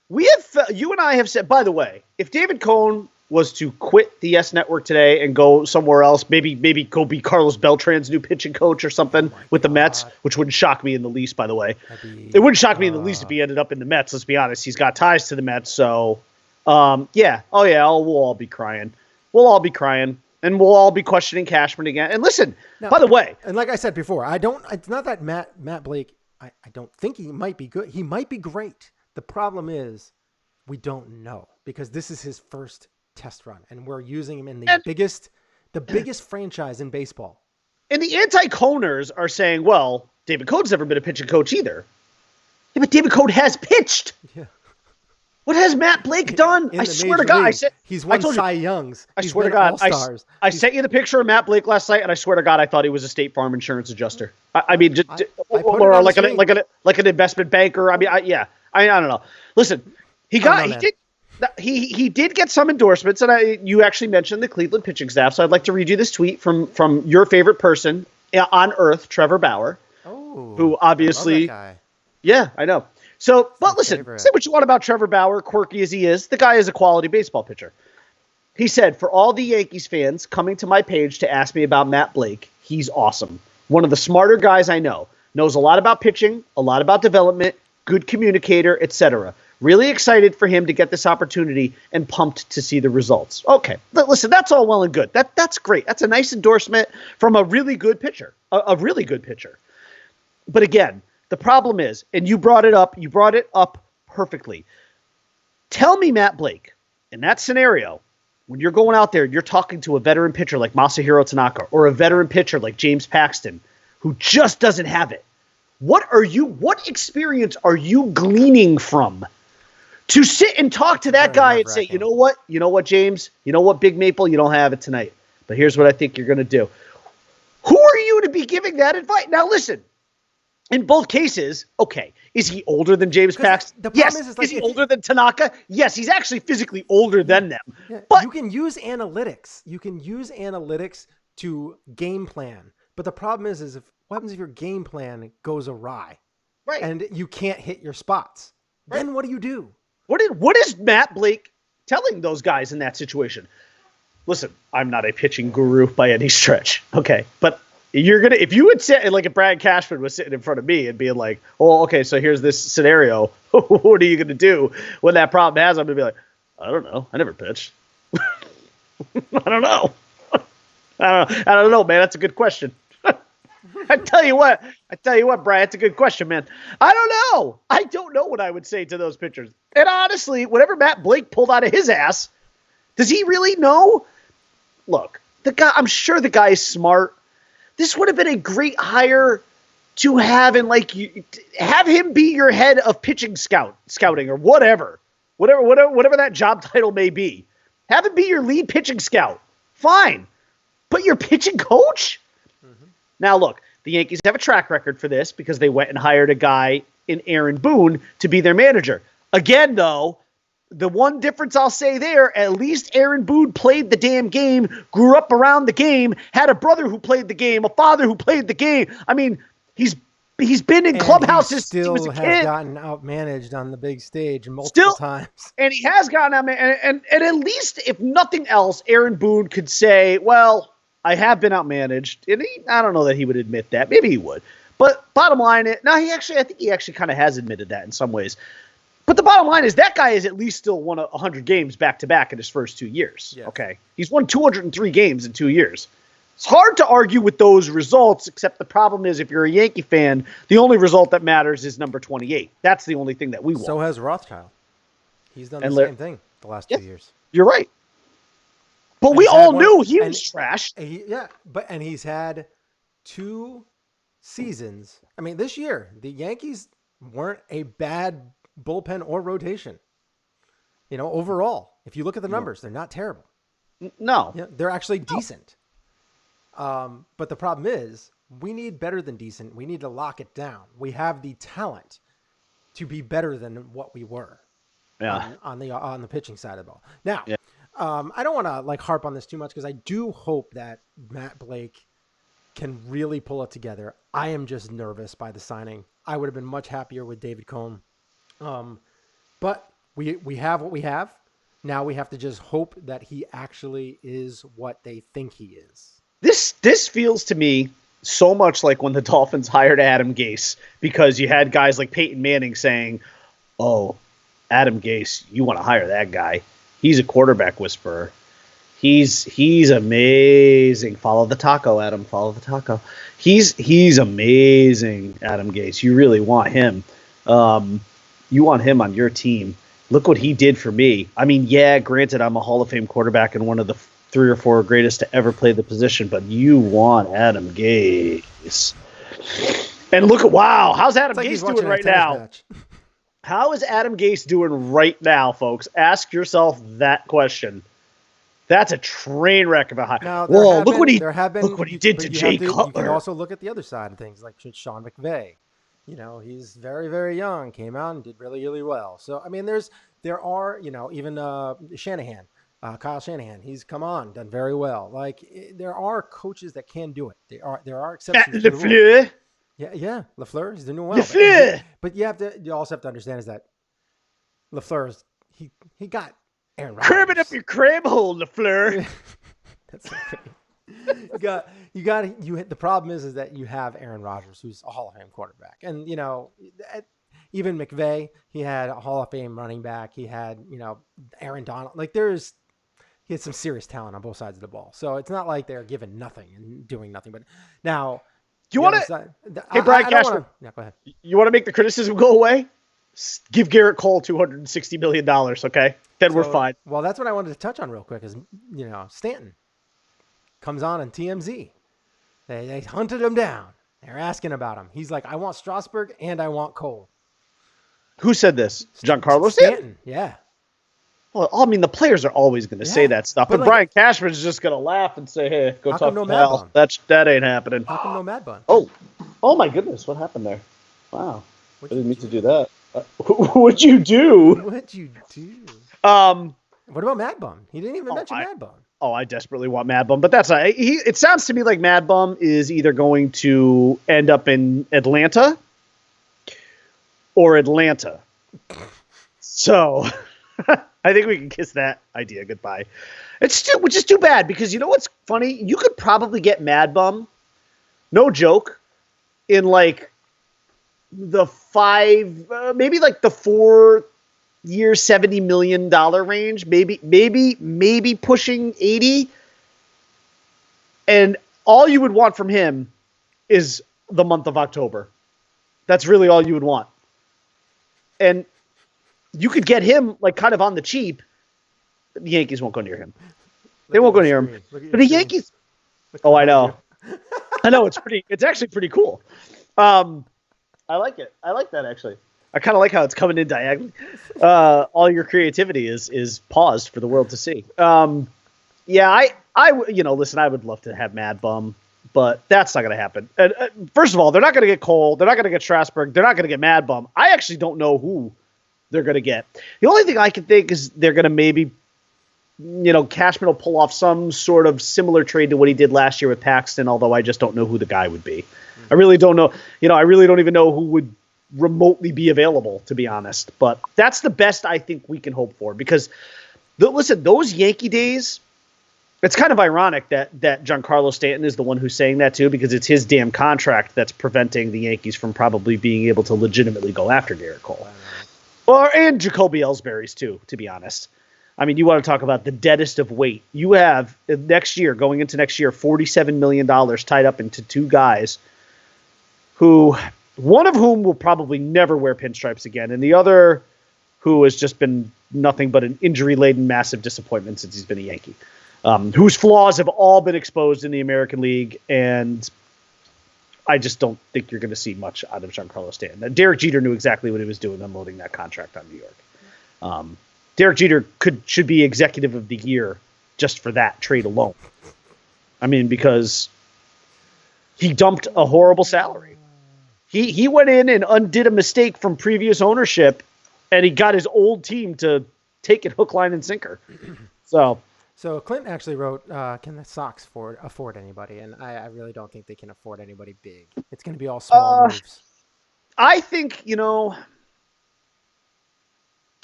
You and I have said, by the way, if David Cohn was to quit the S Network today and go somewhere else, maybe go be Carlos Beltran's new pitching coach or something with the Mets, which wouldn't shock me in the least, by the way. It wouldn't shock me in the least if he ended up in the Mets. Let's be honest. He's got ties to the Mets. So, yeah. Oh, yeah. We'll all be crying. We'll all be crying. And we'll all be questioning Cashman again. And listen, by the way. And like I said before, it's not that Matt Blake, I don't think he might be good. He might be great. The problem is we don't know because this is his first test run, and we're using him in the biggest franchise in baseball. And the anti-Coners are saying, well, David Cohn's never been a pitching coach either. Yeah, but David Cohn has pitched. Yeah. What has Matt Blake done? I swear to God, he's won Cy Youngs. I swear to God, I sent you the picture of Matt Blake last night, and I swear to God, I thought he was a State Farm insurance adjuster. I mean, or like an investment banker. I mean, I don't know. Listen, he did get some endorsements, and you actually mentioned the Cleveland pitching staff. So I'd like to read you this tweet from your favorite person on earth, Trevor Bauer, who obviously, yeah, I know. So, but listen, say what you want about Trevor Bauer, quirky as he is, the guy is a quality baseball pitcher. He said, for all the Yankees fans coming to my page to ask me about Matt Blake, he's awesome. One of the smarter guys I know. Knows a lot about pitching, a lot about development, good communicator, etc. Really excited for him to get this opportunity and pumped to see the results. Okay, listen, that's all well and good. That's great. That's a nice endorsement from a really good pitcher, a really good pitcher. But again, the problem is, and you brought it up perfectly. Tell me, Matt Blake, in that scenario, when you're going out there and you're talking to a veteran pitcher like Masahiro Tanaka or a veteran pitcher like James Paxton, who just doesn't have it, what experience are you gleaning from to sit and talk to that guy and say, you know what, James, you know what, Big Maple, you don't have it tonight, but here's what I think you're going to do. Who are you to be giving that advice? Now, listen. In both cases, okay, is he older than James Paxton? Yes. Is he older than Tanaka? Yes, he's actually physically older than them. Yeah, but you can use analytics. You can use analytics to game plan. But the problem is what happens if your game plan goes awry? Right. And you can't hit your spots? Right. Then what do you do? What is Matt Blake telling those guys in that situation? Listen, I'm not a pitching guru by any stretch. Okay, but if you would sit, like if Brad Cashman was sitting in front of me and being like, oh, okay, so here's this scenario. What are you going to do when that problem has? I'm going to be like, I don't know. I never pitched. I don't know. I don't know, man. That's a good question. I tell you what, Brad, it's a good question, man. I don't know. I don't know what I would say to those pitchers. And honestly, whatever Matt Blake pulled out of his ass, does he really know? Look, I'm sure the guy is smart. This would have been a great hire to have and have him be your head of pitching scouting or whatever that job title may be. Have him be your lead pitching scout. Fine. But your pitching coach? Mm-hmm. Now look, the Yankees have a track record for this because they went and hired a guy in Aaron Boone to be their manager. Again, though, the one difference I'll say there, at least Aaron Boone played the damn game, grew up around the game, had a brother who played the game, a father who played the game. I mean, he's he's been in And clubhouses he since he was still a has kid. gotten outmanaged on the big stage multiple times. And he has gotten out, and at least, if nothing else, Aaron Boone could say, well, I have been outmanaged. And I don't know that he would admit that. Maybe he would. But bottom line, I think he actually kind of has admitted that in some ways. But the bottom line is that guy has at least still won 100 games back-to-back in his first 2 years. Yeah. Okay? He's won 203 games in 2 years. It's hard to argue with those results, except the problem is if you're a Yankee fan, the only result that matters is number 28. That's the only thing that we want. So has Rothschild. He's done the And same thing the last 2 years. You're right. But And we he's had all one- knew he and- was trash. And he's had 2 seasons. I mean, this year the Yankees weren't a bad bullpen or rotation. Overall, if you look at the numbers, they're not terrible. No. Yeah, they're actually decent. But the problem is we need better than decent. We need to lock it down. We have the talent to be better than what we were on the pitching side of the ball. Now, I don't want to harp on this too much because I do hope that Matt Blake can really pull it together. I am just nervous by the signing. I would have been much happier with David Cone. But we have what we have. Now we have to just hope that he actually is what they think he is. This feels to me so much like when the Dolphins hired Adam Gase, because you had guys like Peyton Manning saying, oh, Adam Gase, you want to hire that guy. He's a quarterback whisperer. He's amazing. Follow the taco, Adam. Follow the taco. He's amazing, Adam Gase. You really want him. You want him on your team. Look what he did for me. I mean, yeah, granted, I'm a Hall of Fame quarterback and one of the 3 or 4 greatest to ever play the position, but you want Adam Gase. And look at, wow, how's Adam Gase doing right now? How is Adam Gase doing right now, folks? Ask yourself that question. That's a train wreck of a high. Now, look what he did to Jay Cutler. You can also look at the other side of things, like Sean McVay. He's very, very young, came out and did really, really well. So, I mean, there are, even Shanahan, Kyle Shanahan, he's come on, done very well. There are coaches that can do it. There are exceptions. Matt LaFleur. Yeah, LaFleur, he's doing well. LaFleur. But you also have to understand is that LaFleur, he got Aaron Rodgers. Crib it up your crib hole, LaFleur. That's so great. The problem is that you have Aaron Rodgers, who's a Hall of Fame quarterback. And, even McVay, he had a Hall of Fame running back. He had, Aaron Donald. He had some serious talent on both sides of the ball. So it's not like they're giving nothing and doing nothing. But now, do you want to? Hey, Brian Cashman. Yeah, go ahead. You want to make the criticism go away? Give Garrett Cole $260 million, okay? Then we're fine. Well, that's what I wanted to touch on real quick is, Stanton comes on TMZ. They hunted him down. They're asking about him. He's like, I want Strasburg and I want Cole. Who said this? Giancarlo Stanton? Yeah. Well, I mean, the players are always going to say that stuff, but Brian Cashman's just going to laugh and say, "Hey, go talk to Hal." That ain't happening. How come no Mad Bun? Oh my goodness, what happened there? Wow, I didn't mean to do that. What'd you do? What'd you do? What about Mad Bum? He didn't even mention Mad Bum. Oh, I desperately want Mad Bum, but that's not. It sounds to me like Mad Bum is either going to end up in Atlanta or Atlanta. So. I think we can kiss that idea goodbye. Which is too bad because you know what's funny? You could probably get Mad Bum, no joke, in the 4-year, $70 million range, maybe pushing 80. And all you would want from him is the month of October. That's really all you would want. And you could get him kind of on the cheap. The Yankees won't go near him. They won't go near him. But the Yankees. Oh, I know. I know it's actually pretty cool. I like it. I like that actually. I kind of like how it's coming in diagonally. All your creativity is paused for the world to see. Yeah, listen, I would love to have Mad Bum, but that's not going to happen. And first of all, they're not going to get Cole. They're not going to get Strasburg. They're not going to get Mad Bum. I actually don't know who they're going to get. The only thing I can think is they're going to maybe, Cashman will pull off some sort of similar trade to what he did last year with Paxton, although I just don't know who the guy would be. I really don't know. I really don't even know who would remotely be available, to be honest. But that's the best I think we can hope for, because listen, those Yankee days, it's kind of ironic that Giancarlo Stanton is the one who's saying that too, because it's his damn contract that's preventing the Yankees from probably being able to legitimately go after Garrett Cole. And Jacoby Ellsbury's too, to be honest. I mean, you want to talk about the deadest of weight. You have going into next year, $47 million tied up into two guys who, one of whom will probably never wear pinstripes again, and the other who has just been nothing but an injury-laden massive disappointment since he's been a Yankee, whose flaws have all been exposed in the American League, and I just don't think you're going to see much out of Giancarlo Stanton. Derek Jeter knew exactly what he was doing unloading that contract on New York. Derek Jeter should be executive of the year just for that trade alone. I mean, because he dumped a horrible salary. He went in and undid a mistake from previous ownership, and he got his old team to take it hook, line, and sinker. So Clinton actually wrote, can the Sox afford anybody? And I really don't think they can afford anybody big. It's going to be all small moves. I think,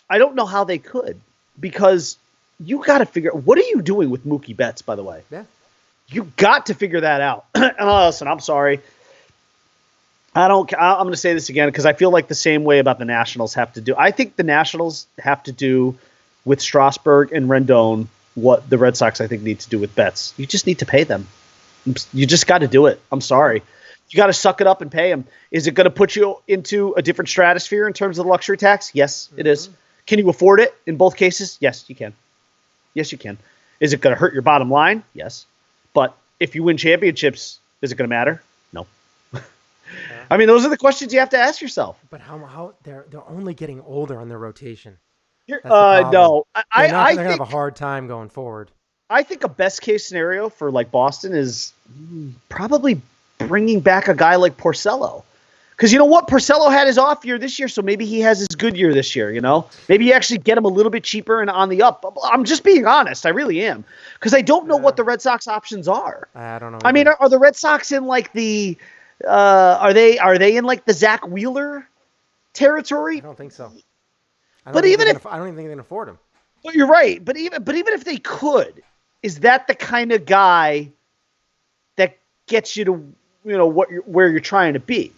I don't know how they could, because you got to figure, what are you doing with Mookie Betts, by the way? Yeah. You got to figure that out. Listen, I'm sorry. I'm going to say this again because I feel like the same way about the Nationals have to do. I think the Nationals have to do with Strasburg and Rendon what the Red Sox, I think, need to do with Betts. You just need to pay them. You just got to do it. I'm sorry. You got to suck it up and pay them. Is it going to put you into a different stratosphere in terms of the luxury tax? Yes, it is. Can you afford it in both cases? Yes, you can. Yes, you can. Is it going to hurt your bottom line? Yes. But if you win championships, is it going to matter? No. I mean, those are the questions you have to ask yourself. But how they're only getting older on their rotation. No, they're going to have a hard time going forward. I think a best case scenario for like Boston is probably bringing back a guy like Porcello. Because you know what? Porcello had his off year this year, so maybe he has his good year this year, Maybe you actually get him a little bit cheaper and on the up. I'm just being honest. I really am. Because I don't know what the Red Sox options are. I don't know. I mean, are the Red Sox in like the are they in like the Zach Wheeler territory? I don't think so. I don't even think they can afford him. But you're right. But even if they could, is that the kind of guy that gets you to where you're trying to be?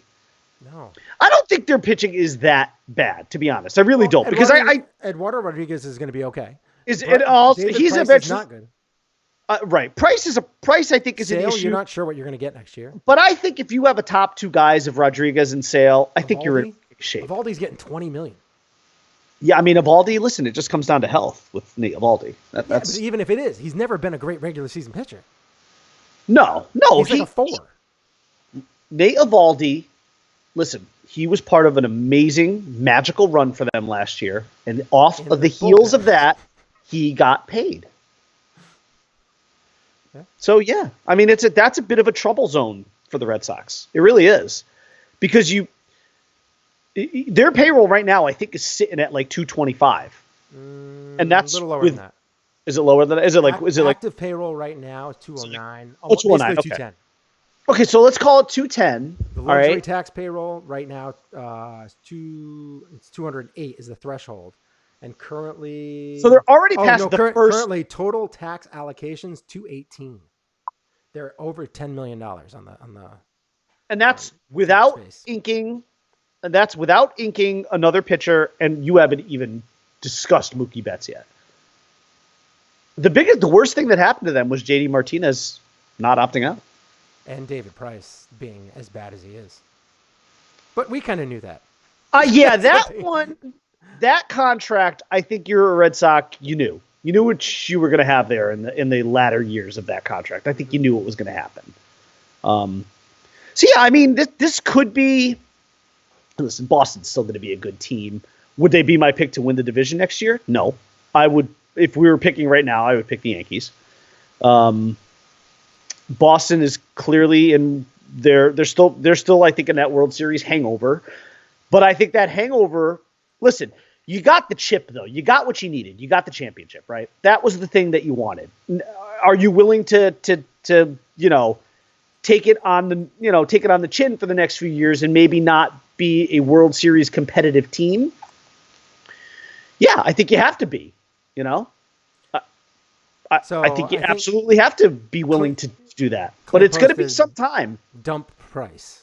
No. I don't think their pitching is that bad, to be honest. I really don't. Because Eduardo Rodriguez is going to be okay. He's eventually not good. Right. Price, I think, is an issue. You're not sure what you're going to get next year. But I think if you have a top two guys of Rodriguez and Sale, I think you're in shape. Evaldi's getting $20 million. Yeah, I mean, Evaldi, listen, it just comes down to health with Nate Evaldi. But even if it is, he's never been a great regular season pitcher. No. He's like a 4. Nate Evaldi, listen, he was part of an amazing, magical run for them last year. And off of the heels of that, he got paid. Yeah. So, yeah, I mean, that's a bit of a trouble zone for the Red Sox. It really is. Because their payroll right now, I think, is sitting at like 225. And that's a little lower than that. Is it lower than that? Is it like active payroll right now is 209. Oh, 209. Okay. 210. Okay, so let's call it 210. The luxury tax payroll right now it's 208 is the threshold. And currently, so they're already past the first. Currently, total tax allocations 218. They're over $10 million on the. And that's without inking. And that's without inking another pitcher, and you haven't even discussed Mookie Betts yet. The worst thing that happened to them was JD Martinez not opting out, and David Price being as bad as he is. But we kind of knew that. Yeah, that contract. I think you're a Red Sox. You knew what you were going to have there in the latter years of that contract. I think you knew what was going to happen. So yeah, I mean, this could be. Listen, Boston's still going to be a good team. Would they be my pick to win the division next year? No, I would. If we were picking right now, I would pick the Yankees. Boston is clearly in they're still I think in that World Series hangover, but I think that hangover. Listen, you got the chip though. You got what you needed. You got the championship, right? That was the thing that you wanted. Are you willing to take it on the chin for the next few years and maybe not be a World Series competitive team. Yeah, I think you have to be, I think you absolutely have to be willing to do that, but it's going to be some time. Dump price.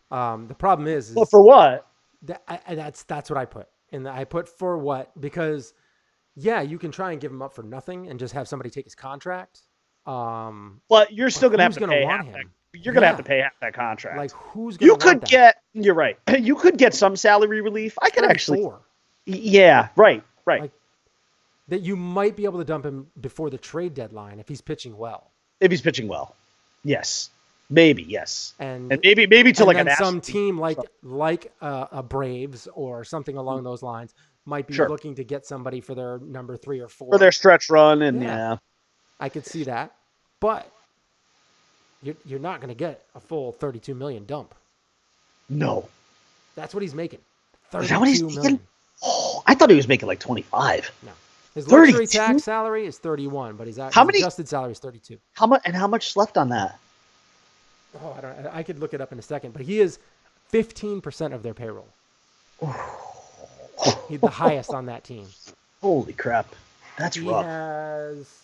The problem is well, for what? That's what I put. And I put for what? Because yeah, you can try and give him up for nothing and just have somebody take his contract. But you're still going to have to pay half that. You're going to have to pay half that contract. Like who's going to want that? You're right. You could get some salary relief. I could actually. 4. Yeah, right. Like, that you might be able to dump him before the trade deadline if he's pitching well. If he's pitching well, yes, maybe yes, and maybe to and like then some team like a Braves or something along those lines might be looking to get somebody for their number 3 or 4 for their stretch run, and I could see that, but you're not going to get a full $32 million dump. No, that's what he's making. Is that what he's making? Oh, I thought he was making like 25. No. His luxury tax salary is 31, but his adjusted salary is 32. How much is left on that? Oh, I could look it up in a second, but he is 15% of their payroll. He's the highest on that team. Holy crap. That's rough.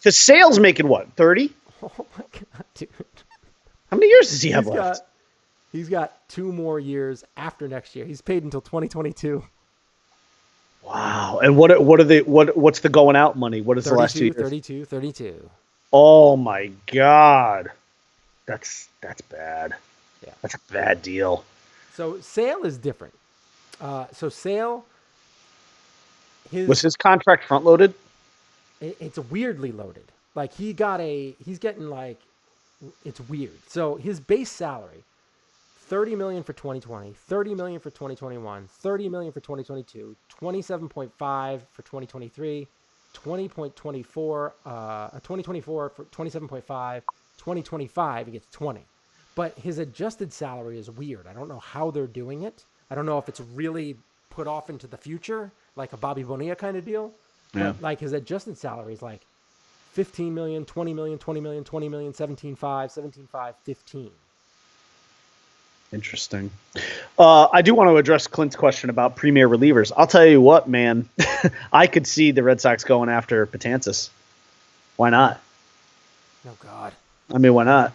His Sale's making what, 30? Oh my God, dude. How many years does he have left? He's got 2 more years after next year. He's paid until 2022. Wow. And what's the going out money? What is the last 2 years? 32. Oh my God. That's bad. Yeah. That's a bad deal. So Sale is different. Sale, was his contract front loaded? It's weirdly loaded. Like he's getting like, it's weird. So his base salary, $30 million for 2020, $30 million for 2021, $30 million for 2022, 27.5 for 2023, 20.24, 2024 for 27.5, 2025 he gets 20. But his adjusted salary is weird. I don't know how they're doing it. I don't know if it's really put off into the future, like a Bobby Bonilla kind of deal. Yeah. But like his adjusted salary is like 15 million, 20 million, 20 million, 20 million, 17.5, 15. Interesting. I do want to address Clint's question about premier relievers. I'll tell you what, man. I could see the Red Sox going after Betances. Why not? Oh, God. I mean, why not?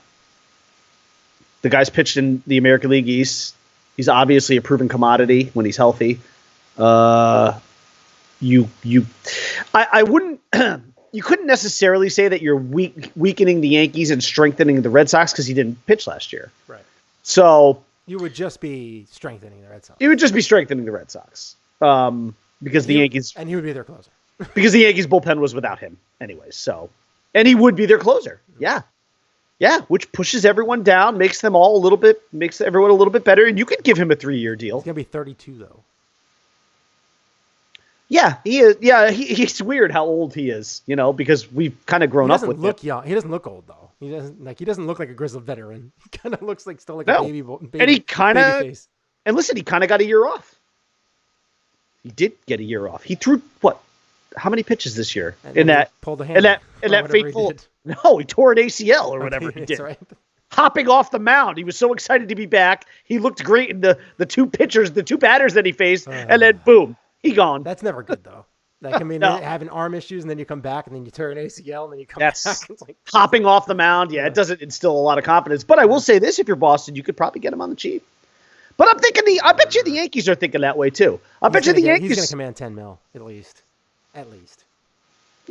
The guy's pitched in the American League East. He's obviously a proven commodity when he's healthy. I wouldn't. You couldn't necessarily say that you're weakening the Yankees and strengthening the Red Sox because he didn't pitch last year. Right. So you would just be strengthening the Red Sox. It would just be strengthening the Red Sox because the Yankees, and he would be their closer because the Yankees bullpen was without him anyways. So, and he would be their closer. Yeah, which pushes everyone down, makes everyone a little bit better, and you could give him a 3-year deal. He's gonna be 32 though. Yeah, he is. Yeah, he's weird how old he is, because we've kind of grown up with him. He doesn't look young. He doesn't look old though. He doesn't look like a grizzled veteran. He kind of looks like still like a baby. And he kind of, and listen, he kind of got a year off. He did get a year off. He threw what? How many pitches this year? Pulled a hand. In that fateful. No, he tore an ACL or whatever he did. Right. Hopping off the mound, he was so excited to be back. He looked great in the two batters that he faced, and then boom, he gone. That's never good though. Like, I mean, having arm issues and then you come back and then you tear an ACL and then you come back. It's like hopping off the mound. Yeah, it doesn't instill a lot of confidence. But I will say this: if you're Boston, you could probably get him on the cheap. But I'm thinking I bet you the Yankees are thinking that way too. I bet you the Yankees. He's going to command 10 mil at least. Yeah,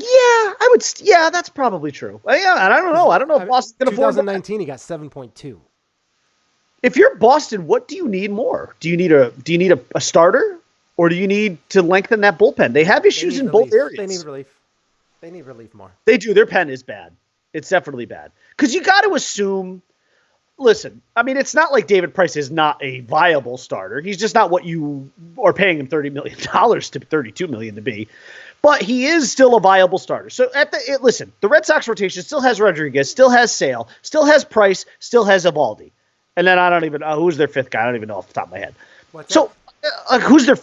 I would. Yeah, that's probably true. Yeah, and I don't know. I don't know if Boston's going to afford. 2019, he got 7.2. If you're Boston, what do you need more? Do you need a starter? Or do you need to lengthen that bullpen? They have issues in both areas. They need relief more. They do. Their pen is bad. It's definitely bad. Because you got to assume, listen, I mean, it's not like David Price is not a viable starter. He's just not what you are paying him $30 million to $32 million to be. But he is still a viable starter. So listen, the Red Sox rotation still has Rodriguez, still has Sale, still has Price, still has Evaldi. And then I don't even know who's their fifth guy. I don't even know off the top of my head. who's their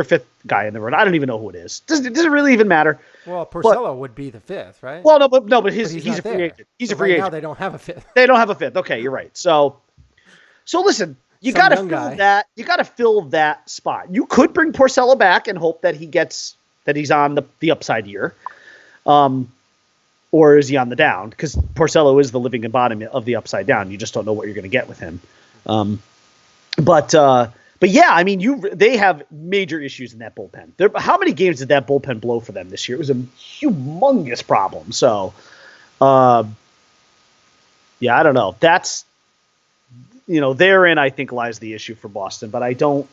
fifth guy in the road? I don't even know who it is. Does it really even matter? Well, Porcello would be the fifth, right? Well, but he's not a free there. agent. He's So a free right agent. now they don't have a fifth. They don't have a fifth. Okay, you're right. So listen, you got to fill that. You got to fill that spot. You could bring Porcello back and hope that he's on the upside year, or is he on the down? Because Porcello is the living embodiment of the upside down. You just don't know what you're going to get with him. But yeah, I mean, they have major issues in that bullpen. How many games did that bullpen blow for them this year? It was a humongous problem. So, yeah, I don't know. That's, therein I think lies the issue for Boston. But I don't.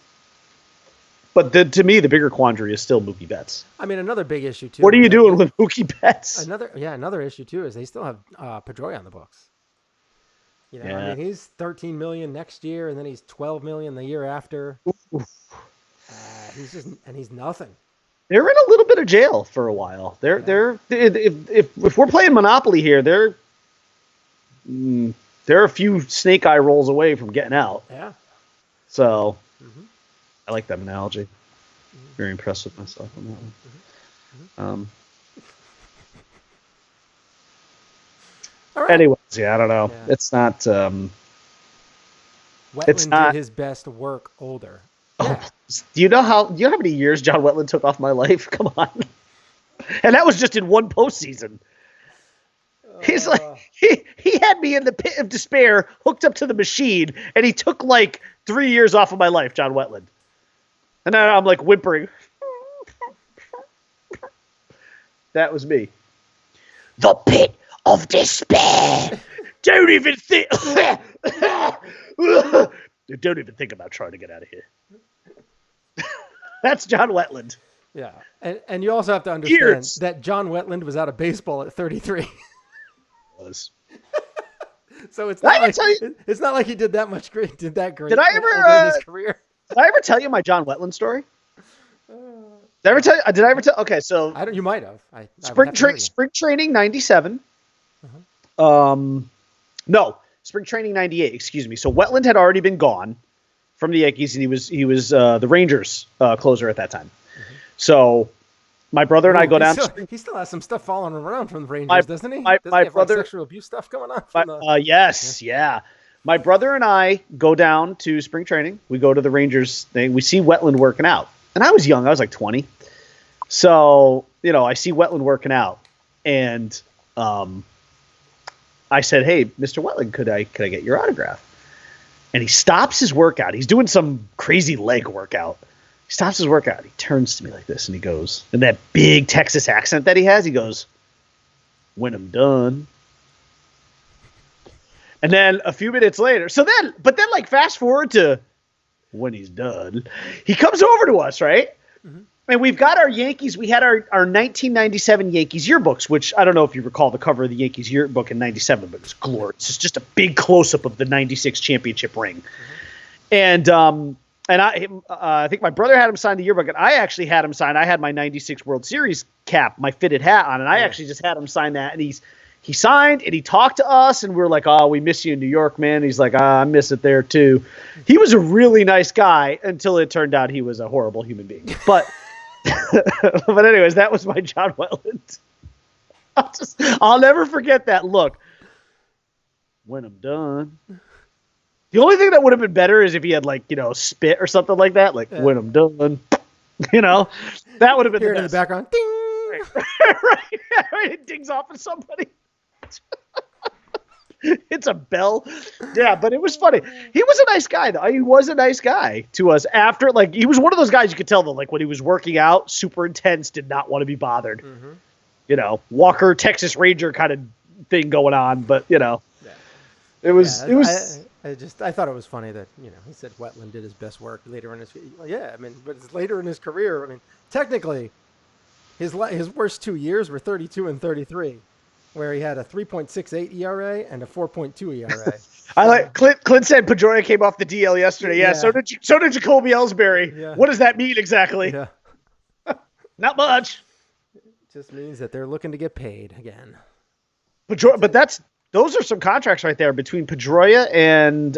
But to me, the bigger quandary is still Mookie Betts. I mean, another big issue too. What are you doing with Mookie Betts? Another issue too is they still have Pedroia on the books. I mean, he's $13 million next year, and then he's $12 million the year after. He's nothing. They're in a little bit of jail for a while. If we're playing Monopoly here, they're a few snake eye rolls away from getting out. Yeah. So, I like that analogy. Very impressed with myself on that one. All right. Anyways, yeah, I don't know. Yeah. It's not. Wetland did his best work older. Yeah. Do you know how many years John Wetland took off my life? Come on. And that was just in one postseason. He's like he had me in the pit of despair, hooked up to the machine, and he took like 3 years off of my life, John Wetland. And now I'm like whimpering. That was me. The pit of despair. Don't even think. Don't even think about trying to get out of here. That's John Wetland. Yeah, and you also have to understand that John Wetland was out of baseball at 33. Was. So it's not like he did that great. Did I ever in his career? Did I ever tell you my John Wetland story? Did I ever tell? Okay, so You might have. Spring training '97. No, spring training '98. Excuse me. So Wetland had already been gone from the Yankees, and he was the Rangers closer at that time. So my brother and I go down. He still has some stuff falling around from the Rangers, doesn't he? My brother, sexual abuse stuff going on. Yes, yeah. My brother and I go down to spring training. We go to the Rangers thing. We see Wetland working out, and I was young. I was like 20. So I see Wetland working out, and I said, "Hey, Mr. Wetland, could I get your autograph?" And he stops his workout. He's doing some crazy leg workout. He stops his workout. He turns to me like this, and he goes, in that big Texas accent that he has, he goes, "When I'm done." And then a few minutes later, but then like fast forward to when he's done, he comes over to us, right? Mm-hmm. And we've got our Yankees. We had our 1997 Yankees yearbooks, which I don't know if you recall the cover of the Yankees yearbook in '97, but it's glorious. It's just a big close up of the '96 championship ring. Mm-hmm. And I think my brother had him sign the yearbook, and I actually had him sign. I had my '96 World Series cap, my fitted hat on, and I actually just had him sign that. And he signed and he talked to us, and we were like, "Oh, we miss you in New York, man." And he's like, "I miss it there too." He was a really nice guy until it turned out he was a horrible human being. But but anyways, that was my John Wetland. I'll never forget that look. When I'm done. The only thing that would have been better is if he had spit or something like that, when I'm done. That would have been Hear the it best. in the background. Ding. Right. It dings off at somebody. It's a bell. Yeah, but it was funny. He was a nice guy, though. He was a nice guy to us after. He was one of those guys you could tell, though, when he was working out, super intense, did not want to be bothered. Mm-hmm. Walker, Texas Ranger kind of thing going on, but, it was. I thought it was funny that, he said Wetland did his best work later in his, but it's later in his career. I mean, technically, his worst 2 years were 32 and 33. Where he had a 3.68 ERA and a 4.2 ERA. I like Clint said Pedroia came off the DL yesterday. Yeah. So did Jacoby Ellsbury. Yeah. What does that mean exactly? Yeah. Not much. It just means that they're looking to get paid again. But that's those are some contracts right there between Pedroia and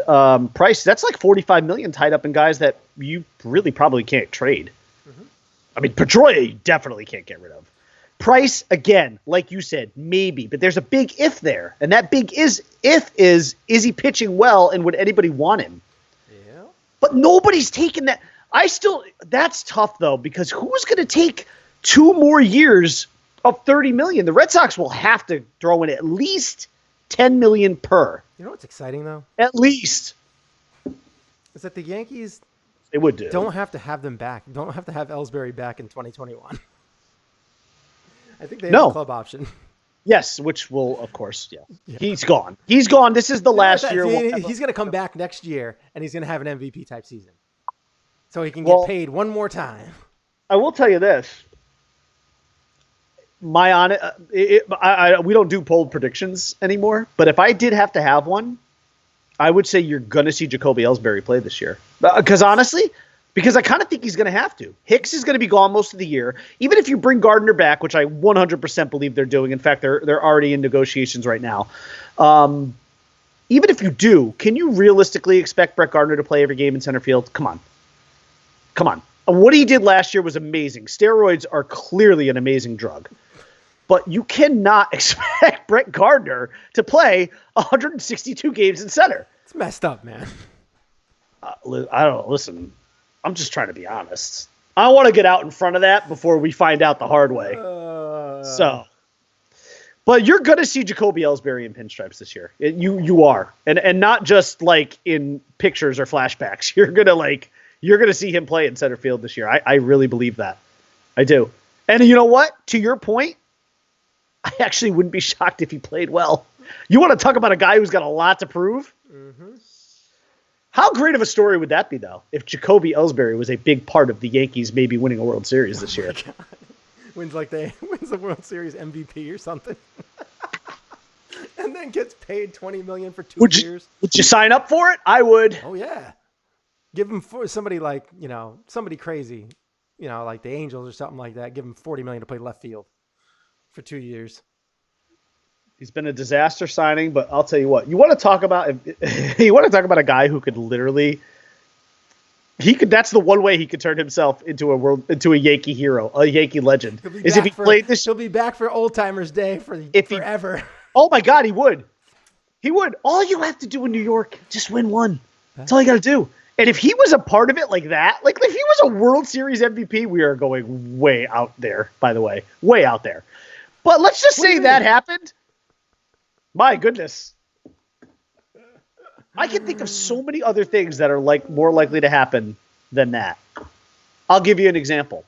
Price. That's like $45 million tied up in guys that you really probably can't trade. Mm-hmm. I mean, Pedroia you definitely can't get rid of. Price, again, like you said, maybe, but there's a big if there, and that big if is he pitching well, and would anybody want him? Yeah. But nobody's taking that. That's tough though, because who's going to take 2 more years of $30 million? The Red Sox will have to throw in at least $10 million per. You know what's exciting though? At least is that the Yankees don't have to have them back. Don't have to have Ellsbury back in 2021. I think they have a club option. Yes, which will, of course, yeah. He's gone. He's gone. This is the last year. He's going to come back next year, and he's going to have an MVP type season, so he can get paid one more time. I will tell you this. We don't do bold predictions anymore, but if I did have to have one, I would say you're going to see Jacoby Ellsbury play this year. Because honestly, I kind of think he's going to have to. Hicks is going to be gone most of the year. Even if you bring Gardner back, which I 100% believe they're doing. In fact, they're already in negotiations right now. Even if you do, can you realistically expect Brett Gardner to play every game in center field? Come on. What he did last year was amazing. Steroids are clearly an amazing drug. But you cannot expect Brett Gardner to play 162 games in center. It's messed up, man. I don't know. Listen. I'm just trying to be honest. I want to get out in front of that before we find out the hard way. But you're going to see Jacoby Ellsbury in pinstripes this year. You are. And not just like in pictures or flashbacks. You're going to see him play in center field this year. I really believe that. I do. And you know what? To your point, I actually wouldn't be shocked if he played well. You want to talk about a guy who's got a lot to prove? Mm-hmm. How great of a story would that be, though, if Jacoby Ellsbury was a big part of the Yankees maybe winning a World Series this year? Wins the World Series MVP or something. And then gets paid $20 million for 2 years. Would you sign up for it? I would. Oh, yeah. Give him for somebody like, somebody crazy, like the Angels or something like that. Give him $40 million to play left field for 2 years. He's been a disaster signing, but I'll tell you what. You want to talk about a guy who could literally that's the one way he could turn himself into a Yankee hero, a Yankee legend. Is if he played this. He'll be back for Old Timers Day forever. Oh my God, he would. He would. All you have to do in New York, just win one. That's all you got to do. And if he was a part of it like that, like if he was a World Series MVP, we are going way out there, by the way. Way out there. But let's just say that happened. My goodness. I can think of so many other things that are more likely to happen than that. I'll give you an example.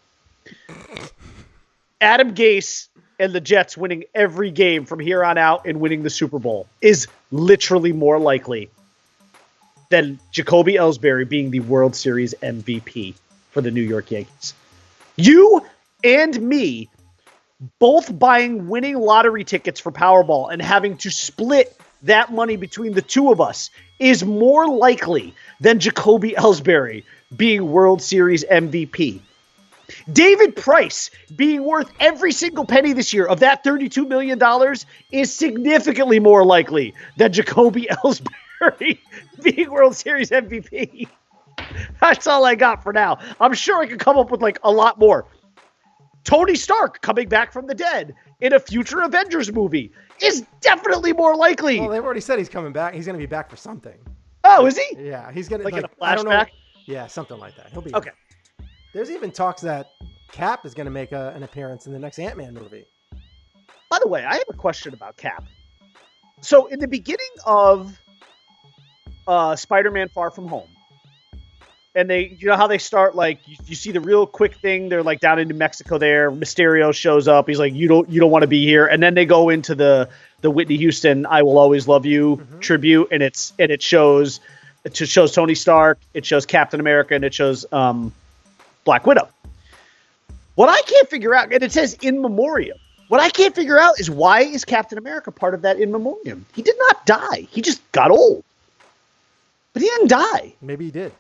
Adam Gase and the Jets winning every game from here on out and winning the Super Bowl is literally more likely than Jacoby Ellsbury being the World Series MVP for the New York Yankees. You and me both buying winning lottery tickets for Powerball and having to split that money between the two of us is more likely than Jacoby Ellsbury being World Series MVP. David Price being worth every single penny this year of that $32 million is significantly more likely than Jacoby Ellsbury being World Series MVP. That's all I got for now. I'm sure I could come up with a lot more. Tony Stark coming back from the dead in a future Avengers movie is definitely more likely. Well, they've already said he's coming back. He's going to be back for something. Oh, is he? Yeah, he's going to in a flashback. I don't know. Yeah, something like that. He'll be okay. There's even talks that Cap is going to make an appearance in the next Ant-Man movie. By the way, I have a question about Cap. So in the beginning of Spider-Man: Far From Home, and how they start, you see the real quick thing. They're down in New Mexico there. Mysterio shows up. He's like, you don't want to be here. And then they go into the Whitney Houston, I Will Always Love You tribute. And it shows Tony Stark. It shows Captain America, and it shows Black Widow. What I can't figure out, and it says in memoriam. What I can't figure out is why is Captain America part of that in memoriam? He did not die. He just got old. But he didn't die. Maybe he did.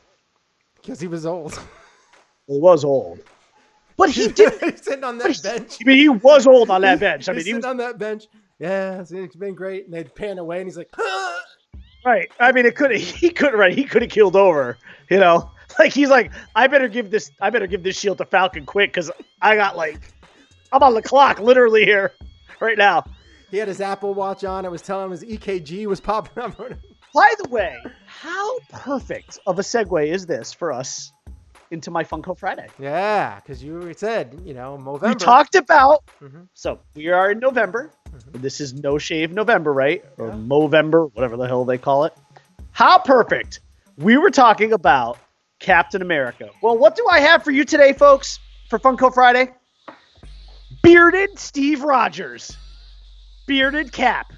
Because he was old. He was old. But he did. He's sitting on that bench. I mean, he was old on that bench. He's sitting on that bench yeah, it's been great. And they'd pan away, and he's like, "Huh!" Right. I mean, he could have keeled over, you know? Like, he's like, I better give this shield to Falcon quick because I'm on the clock literally here right now. He had his Apple Watch on. It was telling him his EKG was popping up. By the way, how perfect of a segue is this for us into my Funko Friday? Yeah, because you said, Movember. We talked about, Mhm. so we are in November. This is No Shave November, right? Or Movember, whatever the hell they call it. How perfect. We were talking about Captain America. Well, what do I have for you today, folks, for Funko Friday? Bearded Steve Rogers. Bearded Cap,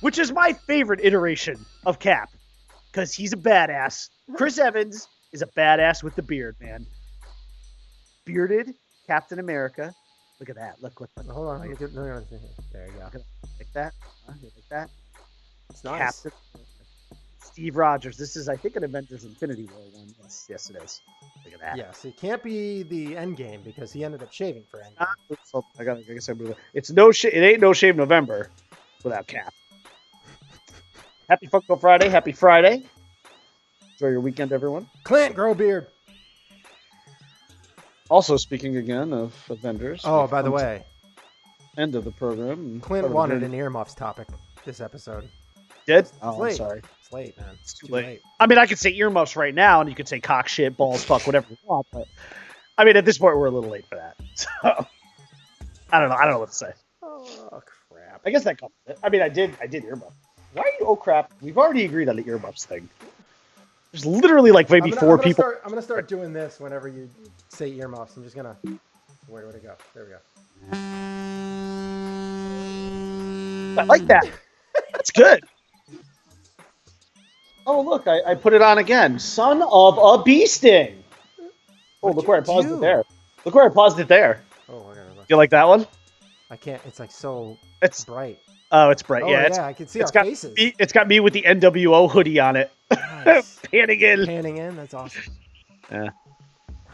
which is my favorite iteration of Cap because he's a badass. Chris Evans is a badass with the beard, man. Bearded Captain America. Look at that. Look. Hold on. There you go. Like that. Like that. It's nice. Captain Steve Rogers. This is, I think, an Avengers Infinity War one. Yes, it is. Look at that. Yes, it can't be the Endgame because he ended up shaving for Endgame. So I guess I move it. It's it ain't No Shave November without Cap. Happy Funko Friday. Happy Friday. Enjoy your weekend, everyone. Clint, grow a beard. Also, speaking again of Avengers. Oh, by the way, end of the program. Clint wanted an earmuffs topic this episode. Did? It's Oh, I'm late. sorry. It's late, man. It's too late. I mean, I could say earmuffs right now, and you could say cock, shit, balls, fuck, whatever you want. But I mean, at this point, we're a little late for that. So I don't know what to say. Oh crap! I guess that covers it. I mean, I did earmuffs. Why are you? Oh crap! We've already agreed on the earmuffs thing. There's literally like maybe four people. I'm gonna start doing this whenever you say earmuffs. I'm just gonna. Where would it go? There we go. I like that. That's good. Oh, look, I put it on again. Son of a bee sting. Oh, look where I paused it there. Look where I paused it there. Oh, I gotta look. You like that one? I can't. It's like so It's bright. Oh, it's bright. Oh, Yeah, I can see our faces. It's got me with the NWO hoodie on it. Nice. Panning in. Panning in. That's awesome. Yeah.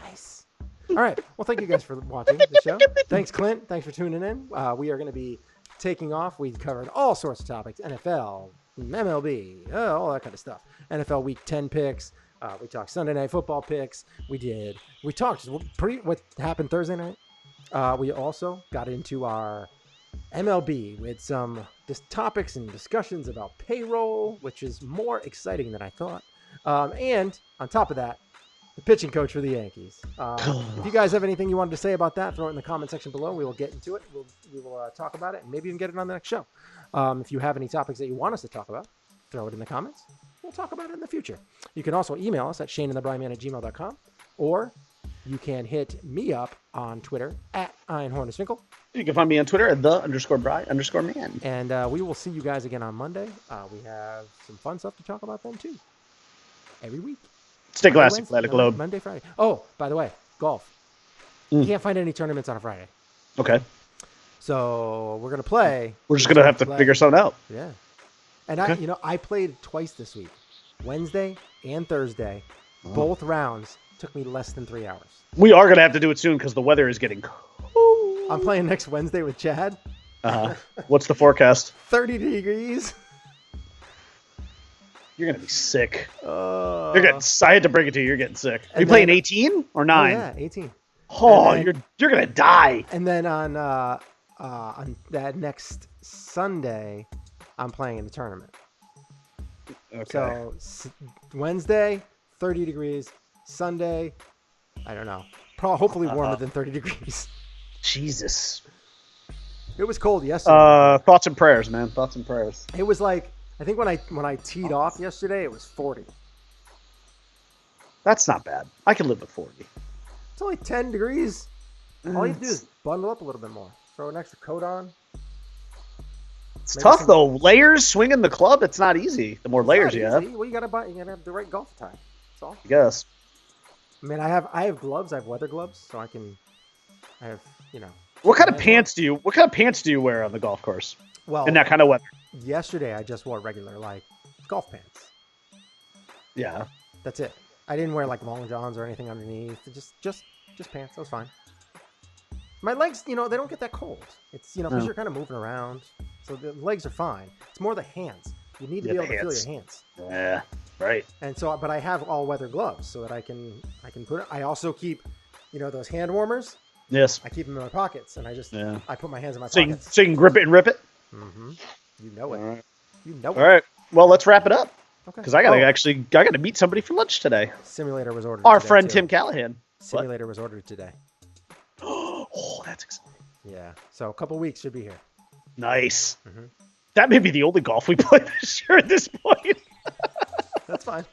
Nice. All right. Well, thank you guys for watching the show. Thanks, Clint. Thanks for tuning in. We are going to be taking off. We covered all sorts of topics: NFL, MLB, all that kind of stuff. NFL Week 10 picks. We talked Sunday Night Football picks. We talked what happened Thursday night. We also got into our MLB with some topics and discussions about payroll, which is more exciting than I thought. And on top of that, the pitching coach for the Yankees. If you guys have anything you wanted to say about that, throw it in the comment section below. We will get into it. We will talk about it and maybe even get it on the next show. If you have any topics that you want us to talk about, throw it in the comments. We'll talk about it in the future. You can also email us at shaneandthebrianman@gmail.com, or you can hit me up on Twitter at IronHornetsFinkle. You can find me on Twitter at _Bry_man. And we will see you guys again on Monday. We have some fun stuff to talk about then, too. Every week. Stay classy, Athletic Globe. Monday, Friday. Oh, by the way, golf. You can't find any tournaments on a Friday. Okay. So we're going to play. We're just going to have to figure something out. Yeah. And Okay. I played twice this week. Wednesday and Thursday. Both rounds took me less than 3 hours. We are going to have to do it soon because the weather is getting cold. I'm playing next Wednesday with Chad. What's the forecast? 30 degrees. You're going to be sick. Uh, I had to break it to you. You're getting sick. Are you and playing then- 18 or 9? Yeah, 18. Oh, And then- you're going to die. And then on that next Sunday, I'm playing in the tournament. Okay. So Wednesday, 30 degrees. Sunday, I don't know. Hopefully warmer than 30 degrees. Jesus. It was cold yesterday. Thoughts and prayers, man. Thoughts and prayers. It was like, I think when I teed off yesterday, it was 40. That's not bad. I can live with 40. It's only 10 degrees. All you have to do is bundle up a little bit more. Throw an extra coat on. It's Maybe tough some- though. Layers swinging the club. It's not easy. The more layers you have, Well, you gotta have the right golf tie. That's all. I guess. I mean, I have gloves. I have weather gloves, so I have. What kind of Yeah, pants do you wear on the golf course Well, in that kind of weather? yesterday I just wore regular golf pants. Yeah. That's it. I didn't wear long johns or anything underneath. Just pants. That was fine. My legs, they don't get that cold. It's because No. you're kind of moving around. So the legs are fine. It's more the hands. You need to be able to feel your hands. Yeah, right. And so, but I have all-weather gloves so that I can put it. I also keep, those hand warmers. Yes. I keep them in my pockets, and I put my hands in my so pockets. So you can grip it and rip it? Mm-hmm. You know it. All right. You know it. All right. Well, let's wrap it up. Okay. Because I gotta meet somebody for lunch today. Simulator was ordered. Our today, friend too. Tim Callahan. Simulator was ordered today. Oh, that's exciting. Yeah. So a couple weeks should be here. Nice. Mm-hmm. That may be the only golf we play this year at this point. That's fine.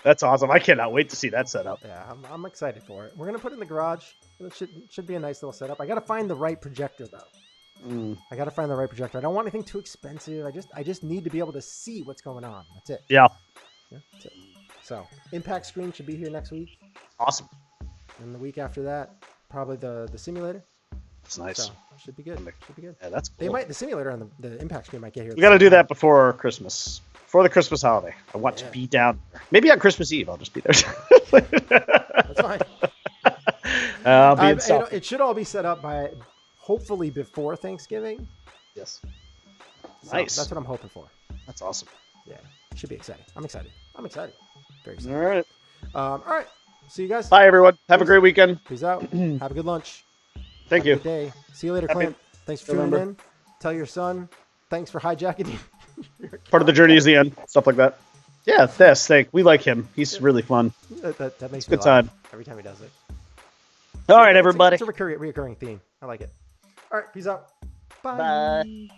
That's awesome. I cannot wait to see that setup. Yeah, I'm excited for it. We're gonna put it in the garage. It should be a nice little setup. I gotta find the right projector though. I gotta find the right projector. I don't want anything too expensive. I just need to be able to see what's going on. That's it. Yeah. That's it. So impact screen should be here next week. Awesome. And the week after that, probably the simulator. That's nice. So should be good. Should be good. Yeah, that's cool. The simulator and the impact screen might get here. We got to do that before Christmas. Before the Christmas holiday. I want to be down there. Maybe on Christmas Eve. I'll just be there. That's fine. I'll be in South. It should all be set up by hopefully before Thanksgiving. Yes. So Nice. that's what I'm hoping for. That's awesome. Yeah. It should be exciting. I'm excited. Very excited. All right. All right. See you guys. Bye, everyone. Have a great weekend. Peace out. Have a good lunch. Thank Have a you. good day. See you later, Happy Clint. Thanks for tuning November. in. Tell your son. Thanks for hijacking. Part of the journey is the end. Stuff like that. Yeah, we like him. He's really fun. That makes It's a me good laugh time. every time he does it. All right, everybody. It's a recurring theme. I like it. All right. Peace out. Bye.